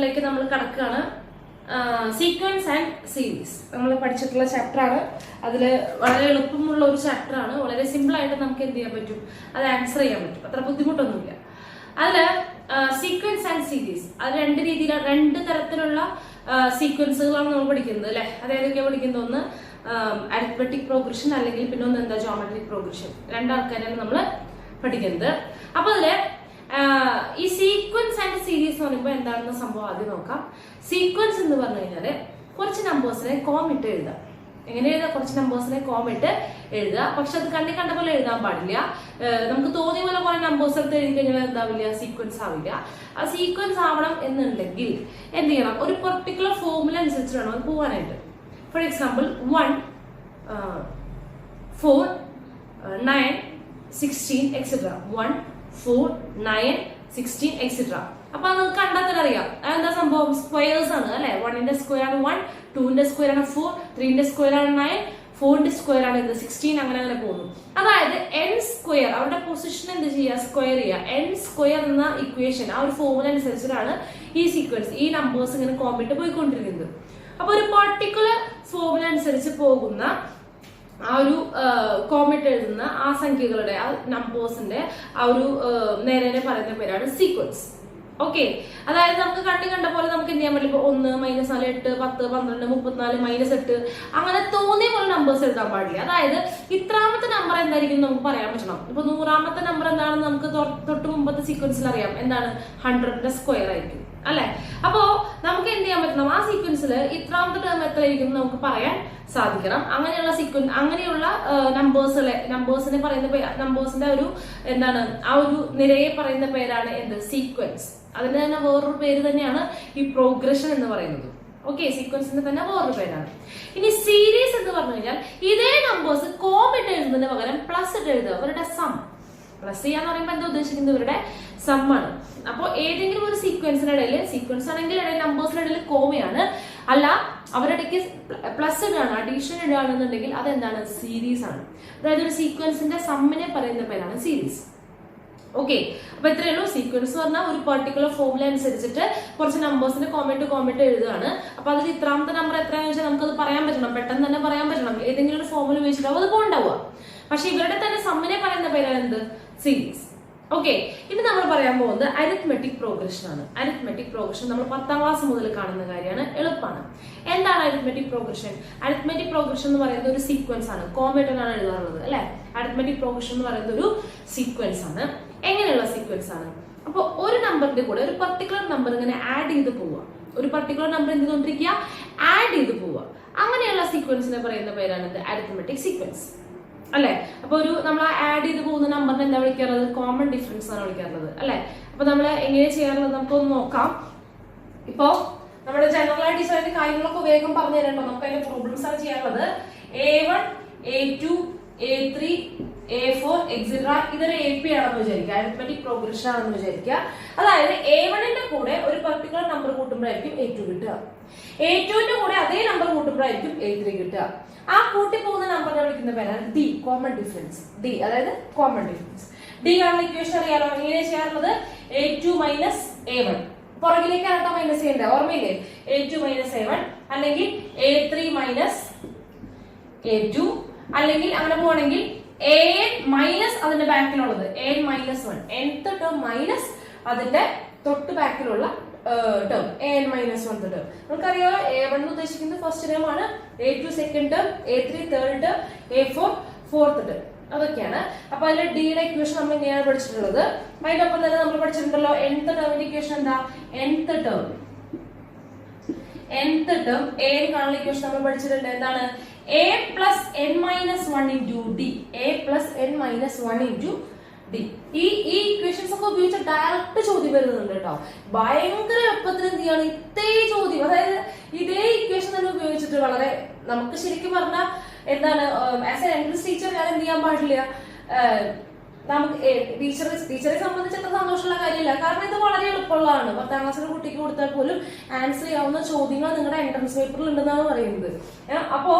ചാപ്റ്ററിലേക്ക് നമ്മൾ കടക്കുകയാണ്. Sequence and series നമ്മൾ പഠിച്ചിട്ടുള്ള ചാപ്റ്ററാണ്. അതിൽ വളരെ എളുപ്പമുള്ള ഒരു ചാപ്റ്ററാണ്. വളരെ സിമ്പിൾ ആയിട്ട് നമുക്ക് എന്ത് ചെയ്യാൻ പറ്റും, അത് ആൻസർ ചെയ്യാൻ പറ്റും. അത്ര ബുദ്ധിമുട്ടൊന്നുമില്ല. അതില് സീക്വൻസ് ആൻഡ് സീരീസ്, അത് രണ്ട് തരത്തിലുള്ള സീക്വൻസുകളാണ് നമ്മൾ പഠിക്കുന്നത് അല്ലെ. അതേതൊക്കെയാണ് പഠിക്കുന്നത്? ഒന്ന് അരിത്മെറ്റിക് പ്രോഗ്രഷൻ, അല്ലെങ്കിൽ പിന്നെ ഒന്ന് എന്താ ജോമെട്രിക് പ്രോഗ്രഷൻ. രണ്ടാൾക്കാരാണ് നമ്മൾ പഠിക്കുന്നത്. അപ്പൊ അതില് ഈ സീക്വൻസ് ആൻഡ് സീരീസ് എന്ന് പറയുമ്പോൾ എന്താണെന്ന സംഭവം ആദ്യം നോക്കാം. സീക്വൻസ് എന്ന് പറഞ്ഞു കഴിഞ്ഞാല് കുറച്ച് നമ്പേഴ്സിനെ കോം ഇട്ട് എഴുതാം. എങ്ങനെ എഴുതാം? കുറച്ച് നമ്പേഴ്സിനെ കോം ഇട്ട് എഴുതുക. പക്ഷെ അത് കണ്ട പോലെ എഴുതാൻ പാടില്ല. നമുക്ക് തോന്നിയ പോലെ കുറെ നമ്പേഴ്സ് എടുത്ത് എഴുതി കഴിഞ്ഞാൽ എന്താവില്ല, സീക്വൻസ് ആവില്ല. ആ സീക്വൻസ് ആവണം എന്നുണ്ടെങ്കിൽ എന്ത് ചെയ്യണം? ഒരു പെർട്ടിക്കുലർ ഫോർമുല അനുസരിച്ച് വേണം അത് പോവാനായിട്ട്. For example 1, 4, 9, 16 etcetera. 1, 4, 9, 16 എക്സെട്ര. അപ്പൊ അത് നിങ്ങൾക്ക് കണ്ടാൽ തന്നെ അറിയാം അതെന്താ സംഭവം. സ്ക്വയേഴ്സ് ആണ് അല്ലെ. 1ന്റെ സ്ക്വയർ ആണ് 1, 2ന്റെ സ്ക്വയർ ആണ് 4, 3ന്റെ സ്ക്വയർ ആണ് 9, 4ന്റെ സ്ക്വയർ ആണ് 16. അങ്ങനെ പോകുന്നു. അതായത് n സ്ക്വയർ, അവരുടെ പൊസിഷൻ എന്ത് ചെയ്യുക? സ്ക്വയർ ചെയ്യുക. n സ്ക്വയർ എന്ന ഇക്വേഷൻ, ആ ഒരു ഫോർമുല അനുസരിച്ചിട്ടാണ് ഈ സീക്വൻസ്, ഈ നമ്പേഴ്സ് ഇങ്ങനെ കോമ്പിട്ട് പോയിക്കൊണ്ടിരിക്കുന്നത്. അപ്പൊ ഒരു പർട്ടിക്കുലർ ഫോർമുല അനുസരിച്ച് പോകുന്ന ആ ഒരു കോമിറ്റ് എഴുതുന്ന ആ സംഖ്യകളുടെ, ആ നമ്പേഴ്സിന്റെ ആ ഒരു നേരെ പറയുന്ന പേരാണ് സീക്വൻസ്. ഓക്കെ, അതായത് നമുക്ക് കണ്ട പോലെ നമുക്ക് എന്ത് ചെയ്യാൻ പറ്റില്ല. 1, -4, 8, 10, 12, 34, -8 അങ്ങനെ തോന്നിയ പോലെ നമ്പേഴ്സ് എഴുതാൻ പാടില്ല. അതായത് ഇത്രാമത്തെ നമ്പർ എന്തായിരിക്കും നമുക്ക് പറയാൻ പറ്റണം. ഇപ്പൊ 100ാമത്തെ നമ്പർ എന്താണെന്ന് നമുക്ക് തൊട്ട് മുമ്പത്തെ സീക്വൻസിൽ അറിയാം. എന്താണ്? 100ന്റെ സ്ക്വയർ ആയിരിക്കും അല്ലെ. അപ്പോ നമുക്ക് എന്ത് ചെയ്യാൻ പറ്റണം? ആ സീക്വൻസിൽ ഇത്രാമത്തെ ടേം എത്രയായിരിക്കും നമുക്ക് പറയാൻ സാധിക്കണം. അങ്ങനെയുള്ള സീക്വൻസ്, അങ്ങനെയുള്ള നമ്പേഴ്സിനെ പറയുന്ന നമ്പേഴ്സിന്റെ ഒരു എന്താണ്, ആ ഒരു നിരയെ പറയുന്ന പേരാണ് എന്ത്? സീക്വൻസ്. അതിന്റെ തന്നെ വേറൊരു പേര് തന്നെയാണ് ഈ പ്രോഗ്രഷൻ എന്ന് പറയുന്നത്. ഓക്കെ, സീക്വൻസിന്റെ തന്നെ വേറൊരു പേരാണ്. ഇനി സീരീസ് എന്ന് പറഞ്ഞു കഴിഞ്ഞാൽ ഇതേ നമ്പേഴ്സ് കോം ഇട്ട് എഴുതുന്നതിന് പകരം പ്ലസ് ഇട്ട് എഴുതുക. അവരുടെ സം പ്ലസ് ചെയ്യാന്ന് പറയുമ്പോൾ എന്താ ഉദ്ദേശിക്കുന്നത്? ഇവരുടെ സം ആണ്. അപ്പോൾ ഏതെങ്കിലും ഒരു സീക്വൻസിനിടയിൽ, സീക്വൻസ് ആണെങ്കിൽ നമ്പേഴ്സിനിടയിൽ കോമയാണ്, അല്ല അവരിടയ്ക്ക് പ്ലസ് ഇടുകയാണ്, അഡീഷൻ ഇടുകയാണെന്നുണ്ടെങ്കിൽ അതെന്താണ്? സീരീസ് ആണ്. അതായത് ഒരു സീക്വൻസിന്റെ സമ്മിനെ പറയുന്ന പേരാണ് സീരീസ്. ഓക്കെ, അപ്പൊ ഇത്രയേ ഉള്ളൂ. സീക്വൻസ് പറഞ്ഞാൽ ഒരു പെർട്ടിക്കുലർ ഫോർമുല അനുസരിച്ചിട്ട് കുറച്ച് നമ്പേഴ്സിന്റെ കോമന്റ് എഴുതുകയാണ്. അപ്പൊ അതിൽ ഇത്രാമത്തെ നമ്പർ എത്രയാണെന്ന് വെച്ചാൽ നമുക്കത് പറയാൻ പറ്റണം, പെട്ടെന്ന് തന്നെ പറയാൻ പറ്റണം. ഏതെങ്കിലും ഒരു ഫോർമുല ഉപയോഗിച്ചിട്ടാവും അത് പോണ്ടാവുക. പക്ഷെ ഇവരുടെ തന്നെ സമ്മിനെ പറയുന്ന പേരാണ് എന്ത്? സീരീസ്. ഓക്കെ, ഇനി നമ്മൾ പറയാൻ പോകുന്നത് അരിത്മെറ്റിക് പ്രോഗ്രഷൻ ആണ്. അരിത്മെറ്റിക് പ്രോഗ്രഷൻ നമ്മൾ 10ാം ക്ലാസ് മുതൽ കാണുന്ന കാര്യമാണ്, എളുപ്പമാണ്. എന്താണ് അരിത്മെറ്റിക് പ്രോഗ്രഷൻ? അരിത്മെറ്റിക് പ്രോഗ്രഷൻ എന്ന് പറയുന്നത് ഒരു സീക്വൻസ് ആണ്. കോമേറ്ററാണ് എഴുതാറുള്ളത് അല്ലെ. അരിത്മെറ്റിക് പ്രോഗ്രഷൻ എന്ന് പറയുന്നത് ഒരു സീക്വൻസ് ആണ്. എങ്ങനെയുള്ള സീക്വൻസ് ആണ്? അപ്പൊ ഒരു നമ്പറിന്റെ കൂടെ ഒരു പർട്ടിക്കുലർ നമ്പർ ഇങ്ങനെ ആഡ് ചെയ്ത് പോവുക. ഒരു പർട്ടിക്കുലർ നമ്പർ എന്ത് ചെയ്തുകൊണ്ടിരിക്കുക? ആഡ് ചെയ്ത് പോവുക. അങ്ങനെയുള്ള സീക്വൻസിനെ പറയുന്ന പേരാണ് അരിത്മെറ്റിക് സീക്വൻസ് അല്ലെ. അപ്പൊ നമ്മൾ ആഡ് ചെയ്ത് പോകുന്ന നമ്പറിനെ എന്താ വിളിക്കാറുള്ളത്? കോമൺ ഡിഫറൻസ് ആണ് വിളിക്കാറുള്ളത് അല്ലെ. അപ്പൊ നമ്മൾ എങ്ങനെ ചെയ്യാറുള്ളത് നമുക്കൊന്ന് നോക്കാം. ഇപ്പോ നമ്മുടെ ജനറൽ ആയിട്ട് അതിന്റെ കാര്യങ്ങളൊക്കെ വേഗം പറഞ്ഞു തരണ്ടോ? നമുക്ക് അതിന്റെ പ്രോബ്ലംസ് ആണ് ചെയ്യാനുള്ളത്. A1, A2, A3, A4 etcetera. ഇതൊരു AP ആണെന്ന് വിചാരിക്കുക, അരിത്മെറ്റിക് പ്രോഗ്രഷൻ ആണെന്ന് വിചാരിക്കുക. അതായത് A1ന്റെ കൂടെ ഒരു പർട്ടിക്കുലർ നമ്പർ കൂട്ടുമ്പോഴായിരിക്കും A2 കിട്ടുക. A2ന്റെ കൂടെ അതേ നമ്പർ കൂട്ടുമ്പോഴായിരിക്കും A3 കിട്ടുക. ആ കൂട്ടി പോകുന്ന നമ്പറിനെ വിളിക്കുന്ന പേരാണ് D, കോമൺ ഡിഫറൻസ്. D അതായത് കോമൺ ഡിഫറൻസ്. D കാണുന്ന ഇക്വേഷൻ അറിയാലോ. എങ്ങനെ ചെയ്യാറുള്ളത്? A2 - A1. പുറകിലേക്ക് ആട്ടോ മൈനസ് ചെയ്യേണ്ട, ഓർമ്മയില്ലേ? A2 - A1 അല്ലെങ്കിൽ A3 - A2, അല്ലെങ്കിൽ അങ്ങനെ പോകണമെങ്കിൽ an മൈനസ് അതിന്റെ ബാക്കിലുള്ളത് an -1, nth ടേം മൈനസ് അതിന്റെ തൊട്ട് ബാക്കിലുള്ള ടേം an -1th ടേം. നമുക്കറിയാലോ A1 ഉദ്ദേശിക്കുന്നത് ഫസ്റ്റ് ടേം ആണ്, A2 second term, A3 third term, A4 fourth term. അതൊക്കെയാണ്. അപ്പൊ അതിൽ ഡിയുടെ ഇക്വേഷൻ നമ്മൾ ഇങ്ങനെയാണ് പഠിച്ചിട്ടുള്ളത്. അതിന്റെ ഒപ്പം തന്നെ നമ്മൾ പഠിച്ചിട്ടുണ്ടല്ലോ nth ടേമിന്റെ ഇക്വേഷൻ എന്താ? nth ടേം a കാണുന്ന ഇക്വേഷൻ നമ്മൾ പഠിച്ചിട്ടുണ്ട്. എന്താണ്? a plus n minus 1 into d. a plus n minus 1 into d. ഈ ഇക്വേഷൻസ് ഒക്കെ ഉപയോഗിച്ച് ഡയറക്റ്റ് ചോദ്യം വരുന്നുണ്ട് കേട്ടോ. ഭയങ്കര എളുപ്പത്തിൽ എന്ത് ചെയ്യാണ് ഇതേ ചോദ്യം, അതായത് ഇതേ ഇക്വേഷൻ തന്നെ ഉപയോഗിച്ചിട്ട് വളരെ നമുക്ക് ശരിക്കും പറഞ്ഞാൽ എന്താണ്, ആസ് എ ഇംഗ്ലീഷ് ടീച്ചർ ഞാൻ എന്ത് ചെയ്യാൻ പാടില്ല, നമുക്ക് ടീച്ചറെ സംബന്ധിച്ച് അത്ര സന്തോഷമുള്ള കാര്യമില്ല. കാരണം ഇത് വളരെ എളുപ്പമുള്ളതാണ്. 10ാം ക്ലാസ്സിലെ കുട്ടിക്ക് കൊടുത്താൽ പോലും ആൻസർ ചെയ്യാവുന്ന ചോദ്യങ്ങൾ നിങ്ങളുടെ എൻട്രൻസ് പേപ്പറിൽ ഉണ്ടെന്നാണ് പറയുന്നത്. അപ്പോ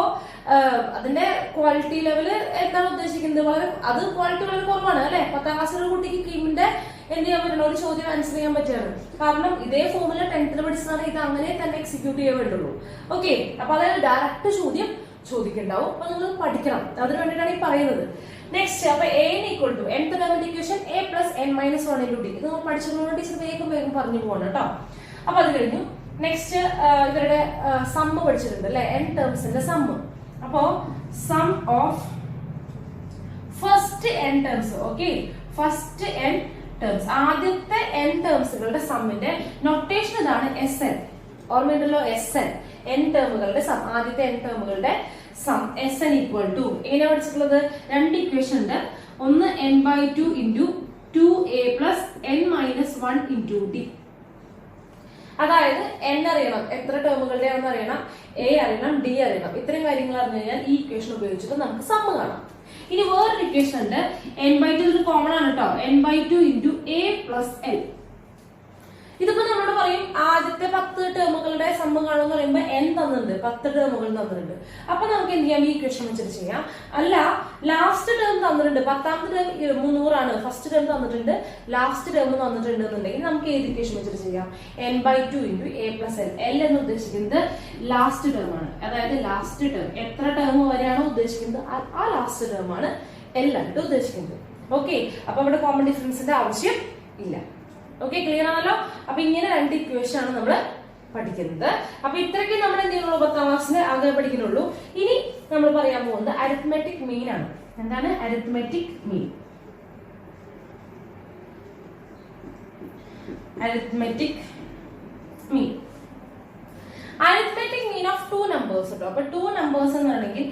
അതിന്റെ ക്വാളിറ്റി ലെവല് എന്താണ് ഉദ്ദേശിക്കുന്നത്? അത് ക്വാളിറ്റി വളരെ കുറവാണ് അല്ലെ. 10ാം ക്ലാസ്സിലെ കുട്ടിക്ക് കീമിന്റെ എന്ത് ചെയ്യാൻ പറ്റണം, ഒരു ചോദ്യം ആൻസർ ചെയ്യാൻ പറ്റുകയാണ്. കാരണം ഇതേ ഫോമില് 10th പഠിച്ച ആണ് ഇത് അങ്ങനെ തന്നെ എക്സിക്യൂട്ട് ചെയ്യാൻ വേണ്ടുള്ളൂ. ഓക്കെ, അപ്പൊ അതായത് ഡയറക്റ്റ് ചോദ്യം ചോദിക്കണ്ടാവും. അപ്പൊ നിങ്ങൾ പഠിക്കണം, അതിന് വേണ്ടിയിട്ടാണ് ഈ പറയുന്നത്. നെക്സ്റ്റ്, അപ്പൊ a ഈക്വൽ ടു nth ടേമിന്റെ equation a plus n minus 1 into d. ഇത് നമ്മൾ പഠിച്ചതുകൊണ്ട് ടീച്ചർ വേഗം പറഞ്ഞു പോകണം കേട്ടോ. അപ്പൊ അത് കഴിഞ്ഞു. നെക്സ്റ്റ് ഇവരുടെ സമ്മ് പഠിച്ചിട്ടുണ്ട് അല്ലെ, n ടേംസിന്റെ സമ്മ്. അപ്പോ sum of first n terms. Okay, first n terms, ആദ്യത്തെ n ടേംസുകളുടെ സമ്മിന്റെ നൊട്ടേഷൻ ഇതാണ് SN. ഓർമ്മയുണ്ടല്ലോ, SN, n ടേമുകളുടെ സം, ആദ്യത്തെ n ടേമുകളുടെ സം SN ഈക്വൽ ടു എങ്ങനെ പഠിച്ചിട്ടുള്ളത്? രണ്ട് ഇക്വേഷൻ ഉണ്ട്. ഒന്ന് n/2 into 2a plus n minus 1 into d. അതായത് n അറിയണം, എത്ര ടേമുകളുടെ ആണെന്ന് അറിയണം, a അറിയണം, d അറിയണം. ഇത്രയും കാര്യങ്ങൾ അറിഞ്ഞു കഴിഞ്ഞാൽ ഈ ഇക്വേഷൻ ഉപയോഗിച്ചിട്ട് നമുക്ക് സമ്മ് കാണാം. ഇനി വേറൊരു ഇക്വേഷൻ ഉണ്ട്, n/2, ഇത് കോമൺ ആണ് കേട്ടോ, n/2 into a plus l. ഇതിപ്പോ നമ്മളോട് പറയും ആദ്യത്തെ 10 ടേമുകളുടെ സമ്മ് കാണുമെന്ന് പറയുമ്പോ n തന്നിട്ടുണ്ട്, 10 ടേമുകൾ തന്നിട്ടുണ്ട്. അപ്പൊ നമുക്ക് എന്ത് ചെയ്യാം, ഈ ഇക്വേഷൻ വെച്ചിട്ട് ചെയ്യാം. അല്ല, ലാസ്റ്റ് ടേം തന്നിട്ടുണ്ട്, 10ാമത്തെ ടേം 300 ആണ്, ഫസ്റ്റ് ടേം തന്നിട്ടുണ്ട്, ലാസ്റ്റ് ടേം തന്നിട്ടുണ്ട് എന്നുണ്ടെങ്കിൽ നമുക്ക് ഏത് ഇക്വേഷൻ വെച്ചിട്ട് ചെയ്യാം? n/2 into a plus l. l എന്ന് ഉദ്ദേശിക്കുന്നത് ലാസ്റ്റ് ടേം ആണ്. അതായത് ലാസ്റ്റ് ടേം എത്ര ടേം വരെയാണോ ഉദ്ദേശിക്കുന്നത് ആ ലാസ്റ്റ് ടേം ആണ് l ആയിട്ട് ഉദ്ദേശിക്കുന്നത്. ഓക്കെ, അപ്പൊ അവിടെ കോമൺ ഡിഫറൻസിന്റെ ആവശ്യം ഇല്ല. ഓക്കെ, ക്ലിയർ ആണല്ലോ. അപ്പൊ ഇങ്ങനെ രണ്ട് ഇക്വേഷൻ ആണ് നമ്മൾ പഠിക്കുന്നത്. അപ്പൊ ഇത്രയ്ക്ക് നമ്മൾ എന്ത് ചെയ്യുന്നുള്ളൂ, 10ാം ക്ലാസ്സിൽ അങ്ങനെ പഠിക്കുന്നുള്ളൂ. ഇനി നമ്മൾ പറയാൻ പോകുന്നത് അരിത്മെറ്റിക് മീൻ ആണ്. എന്താണ് arithmetic mean? Arithmetic mean, arithmetic mean of 2 numbers കേട്ടോ. അപ്പൊ 2 നമ്പേഴ്സ് എന്ന് പറഞ്ഞെങ്കിൽ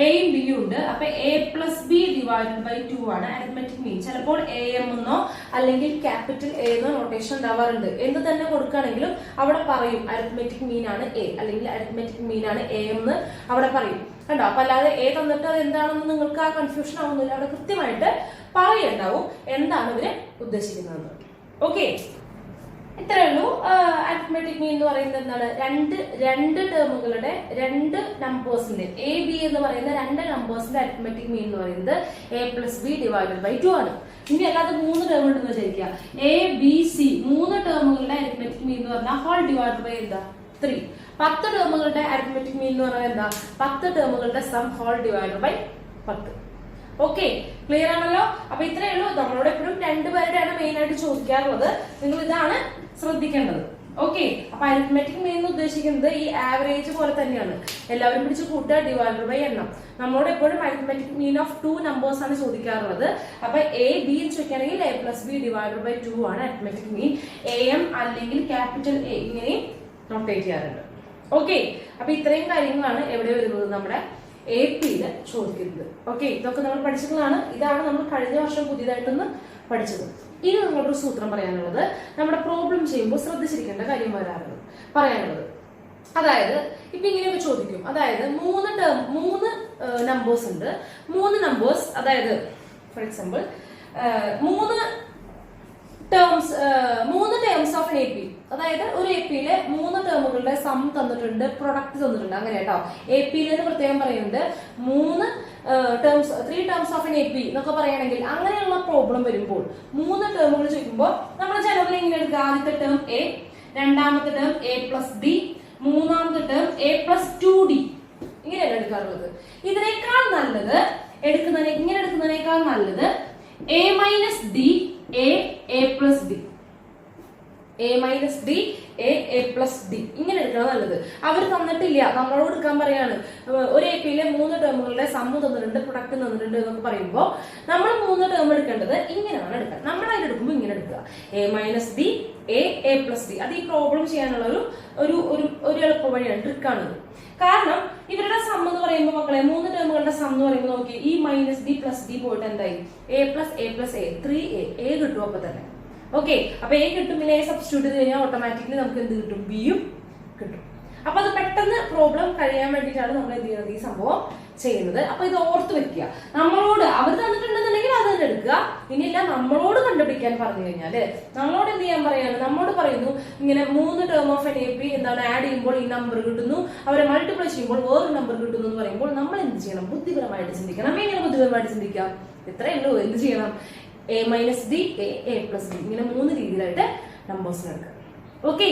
എയും ബിയും ഉണ്ട്. അപ്പൊ a plus b divided by 2 ആണ് അരിത്മെറ്റിക് മീൻ. ചിലപ്പോൾ am എന്നോ അല്ലെങ്കിൽ ക്യാപിറ്റൽ a എന്നോ നൊട്ടേഷൻ ഉണ്ടാവാറുണ്ട്. എന്ത് തന്നെ കൊടുക്കുകയാണെങ്കിലും അവിടെ പറയും അരിത്മെറ്റിക് മീൻ ആണ് a, അല്ലെങ്കിൽ അരിത്മെറ്റിക് മീൻ ആണ് a എന്ന് അവിടെ പറയും കണ്ടോ. അപ്പൊ അല്ലാതെ a തന്നിട്ട് അത് എന്താണെന്ന് നിങ്ങൾക്ക് ആ കൺഫ്യൂഷൻ ആവുന്നില്ല, അവിടെ കൃത്യമായിട്ട് പറയുണ്ടാവും എന്താണ് ഇവര് ഉദ്ദേശിക്കുന്നത്. ഓക്കെ, ഇത്രയേ ഉള്ളൂ. അരിത്മെറ്റിക് മീൻ എന്ന് പറയുന്നത് എന്താണ്? രണ്ട് ടേമുകളുടെ രണ്ട് നമ്പേഴ്സിന്റെ എ ബി എന്ന് പറയുന്ന രണ്ട് നമ്പേഴ്സിന്റെ അരിത്മെറ്റിക് മീൻ എന്ന് പറയുന്നത് a plus b divided by 2 ആണ്. ഇനി അല്ലാതെ 3 ടേം ഉണ്ടെന്ന് വിചാരിക്കുക, a b c 3 ടേമുകളുടെ അരിത്മെറ്റിക് മീൻ എന്ന് പറഞ്ഞാൽ ഹോൾ ഡിവൈഡഡ് ബൈ എന്താ? 3. 10 ടേമുകളുടെ അരിത്മെറ്റിക് മീൻ എന്ന് പറഞ്ഞാൽ എന്താ? 10 ടേമുകളുടെ sum whole divided by 10. Okay, clear ആണല്ലോ. അപ്പൊ ഇത്രയേ ഉള്ളൂ. നമ്മളോട് എപ്പോഴും രണ്ടുപേരുടെയാണ് മെയിൻ ആയിട്ട് ചോദിക്കാറുള്ളത്. നിങ്ങൾ ഇതാണ് ശ്രദ്ധിക്കേണ്ടത്. ഓക്കെ, അപ്പൊ അരിത്മെറ്റിക് മീൻ എന്ന് ഉദ്ദേശിക്കുന്നത് ഈ ആവറേജ് പോലെ തന്നെയാണ്, എല്ലാവരും പിടിച്ച് കൂട്ടുക, ഡിവൈഡഡ് ബൈ എണ്ണം. നമ്മളോട് എപ്പോഴും അരിത്മെറ്റിക് മീൻ ഓഫ് 2 നമ്പേഴ്സ് ആണ് ചോദിക്കാറുള്ളത്. അപ്പൊ a b എന്ന് ചോദിക്കുകയാണെങ്കിൽ a plus b divided by 2 ആണ് അരിത്മെറ്റിക് മീൻ. am അല്ലെങ്കിൽ ക്യാപിറ്റൽ A ഇങ്ങനെയും നോട്ടേറ്റ് ചെയ്യാറുണ്ട്. ഓക്കെ, അപ്പൊ ഇത്രയും കാര്യങ്ങളാണ് എവിടെ വരുന്നത്, നമ്മുടെ AP-യില് ചോദിക്കുന്നത്. ഓക്കെ, ഇതൊക്കെ നമ്മൾ പഠിച്ചിട്ടുള്ളതാണ്. ഇതാണ് നമ്മൾ കഴിഞ്ഞ വർഷം പുതിയതായിട്ടൊന്ന് പഠിച്ചത്. ഇനി നിങ്ങളൊരു സൂത്രം പറയാനുള്ളത്, നമ്മുടെ പ്രോബ്ലം ചെയ്യുമ്പോൾ ശ്രദ്ധിച്ചിരിക്കേണ്ട കാര്യം പറയാനുള്ളത്. അതായത് ഇപ്പൊ ഇങ്ങനെയൊക്കെ ചോദിക്കും, അതായത് 3 നമ്പേഴ്സ് ഉണ്ട്. 3 നമ്പേഴ്സ്, അതായത് for example 3 terms of AP. അതായത് ഒരു AP-യിലെ 3 ടേമുകളുടെ സം തന്നിട്ടുണ്ട്, പ്രൊഡക്റ്റ് തന്നിട്ടുണ്ട്, അങ്ങനെ കേട്ടോ. AP-യിൽ പ്രത്യേകം പറയുന്നുണ്ട് 3 ടേംസ് ഓഫ് AP എന്നൊക്കെ പറയുകയാണെങ്കിൽ അങ്ങനെയുള്ള പ്രോബ്ലം വരുമ്പോൾ 3 ടേമുകൾ ചോദിക്കുമ്പോൾ നമ്മൾ ജനറൽ ഇങ്ങനെ എടുക്കുക. ആദ്യത്തെ ടേം A, രണ്ടാമത്തെ ടേം a പ്ലസ് d, മൂന്നാമത്തെ ടേം a പ്ലസ് 2d, ഇങ്ങനെയല്ല എടുക്കാറുള്ളത്. ഇതിനേക്കാൾ നല്ലത് ഇങ്ങനെ എടുക്കുന്നതിനേക്കാൾ നല്ലത് a minus d a plus d, a minus d a plus d ഇങ്ങനെ എടുക്കണം നല്ലത്. അവർ തന്നിട്ടില്ല, നമ്മളോട് എടുക്കാൻ പറയാണ്. ഒരു AP-യിലെ 3 ടേമുകളുടെ സമ്മ് തന്നിട്ടുണ്ട്, പ്രൊഡക്റ്റ് തന്നിട്ടുണ്ട് എന്നൊക്കെ പറയുമ്പോൾ നമ്മൾ 3 ടേം എടുക്കേണ്ടത് ഇങ്ങനെയാണ് എടുക്കുക. നമ്മളായിട്ട് എടുക്കുമ്പോൾ ഇങ്ങനെ എടുക്കുക, a minus d a plus d. അത് ഈ പ്രോബ്ലം ചെയ്യാനുള്ള ഒരു എളുപ്പ വഴിയാണ്, ട്രിക്കാണിത്. കാരണം ഇവരുടെ സം എന്ന് പറയുമ്പോൾ മക്കളെ 3 ടേമുകളുടെ സം എന്ന് പറയുമ്പോൾ നോക്കി, ഈ മൈനസ് d പ്ലസ് d പോയിട്ട് എന്തായി a പ്ലസ് a 3a കിട്ടും അപ്പൊ തന്നെ. ഓക്കെ, അപ്പൊ a കിട്ടും, പിന്നെ a സബ്സ്റ്റിറ്റ്യൂട്ട് ചെയ്ത് കഴിഞ്ഞാൽ ഓട്ടോമാറ്റിക്കലി നമുക്ക് എന്ത് കിട്ടും? ബിയും കിട്ടും. അപ്പൊ അത് പെട്ടെന്ന് പ്രോബ്ലം കഴിയാൻ വേണ്ടിയിട്ടാണ് നമ്മൾ എന്ത് ചെയ്യുന്നത്, ഈ സംഭവം ചെയ്യുന്നത്. അപ്പൊ ഇത് ഓർത്ത് വെക്കുക. നമ്മളോട് അവർ തന്നിട്ടുണ്ടെന്നുണ്ടെങ്കിൽ അത് തന്നെ എടുക്കുക. ഇനിയില്ല, നമ്മളോട് കണ്ടുപിടിക്കാൻ പറഞ്ഞു കഴിഞ്ഞാല് നമ്മളോട് എന്ത് ചെയ്യാൻ പറയാണ്? നമ്മളോട് പറയുന്നു ഇങ്ങനെ 3 ടേം ഓഫ് എൻ AP എന്താണ് ആഡ് ചെയ്യുമ്പോൾ ഈ നമ്പർ കിട്ടുന്നു, അവരെ മൾട്ടിപ്ലൈ ചെയ്യുമ്പോൾ വേറൊരു നമ്പർ കിട്ടുന്നു എന്ന് പറയുമ്പോൾ നമ്മൾ എന്ത് ചെയ്യണം? ബുദ്ധിപരമായിട്ട് ചിന്തിക്കണം. എങ്ങനെ ബുദ്ധിപരമായിട്ട് ചിന്തിക്കാം? ഇത്രയേ ഉള്ളൂ. എന്ത് ചെയ്യണം? a minus d a plus d, ഇങ്ങനെ 3 രീതിയിലായിട്ട് നമ്പേഴ്സിന് എടുക്കാം. ഓക്കെ,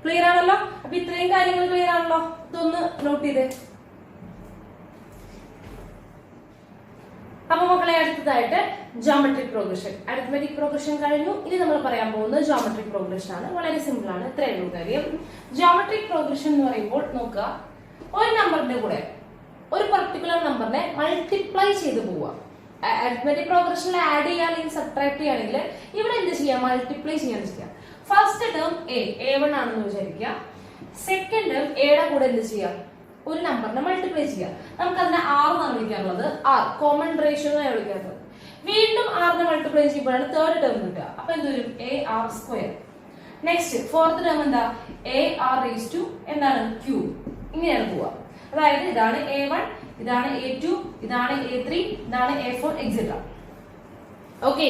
ക്ലിയർ ആണല്ലോ? അപ്പൊ ഇത്രയും കാര്യങ്ങൾ ക്ലിയർ ആണല്ലോ? ഇതൊന്ന് നോട്ട് ചെയ്തേ. അപ്പൊ മക്കളെ അടുത്തതായിട്ട് ജോമെട്രിക് പ്രോഗ്രഷൻ. അരിത്മെറ്റിക് പ്രോഗ്രഷൻ കഴിഞ്ഞു. ഇനി നമ്മൾ പറയാൻ പോകുന്നത് ജോമെട്രിക് പ്രോഗ്രഷൻ ആണ്. വളരെ സിമ്പിൾ ആണ്. ഇത്രയും കാര്യം. ജോമെട്രിക് പ്രോഗ്രഷൻ എന്ന് പറയുമ്പോൾ നോക്കുക, ഒരു നമ്പറിന്റെ കൂടെ ഒരു പർട്ടിക്കുലർ നമ്പറിനെ മൾട്ടിപ്ലൈ ചെയ്ത് പോവുക. അരിത്മെറ്റിക് പ്രോഗ്രഷനിൽ ആഡ് ചെയ്യുക അല്ലെങ്കിൽ സബ്ട്രാക്ട് ചെയ്യുകയാണെങ്കിൽ ഇവിടെ എന്ത് ചെയ്യാം? മൾട്ടിപ്ലൈ ചെയ്യാൻ ചെയ്യാം. ഫസ്റ്റ് ടേം A1 ആണെന്ന് വിചാരിക്കുക. സെക്കൻഡ് ടേം എയുടെ കൂടെ എന്ത് ചെയ്യാം? ഒരു നമ്പറിനെ മൾട്ടിപ്ലൈ ചെയ്യാം. നമുക്ക് അതിനെ R എന്നാണ് വിളിക്കാറുള്ളത്. R കോമൺ റേഷ്യോ എന്നാണ് വിളിക്കാറുള്ളത്. വീണ്ടും R മൾട്ടിപ്ലൈ ചെയ്യുമ്പോഴാണ് തേർഡ് ടേം കിട്ടുക. അപ്പൊ എന്ത് വരും? AR². നെക്സ്റ്റ് ഫോർത്ത് ടേം എന്താ? AR⁻² എന്താണ്? Q. ഇങ്ങനെയാണ് പോവുക. അതായത് ഇതാണ് A1, ഇതാണ് A2, ഇതാണ് A3, ഇതാണ് A4 എക്സെട്ര. ഓക്കെ,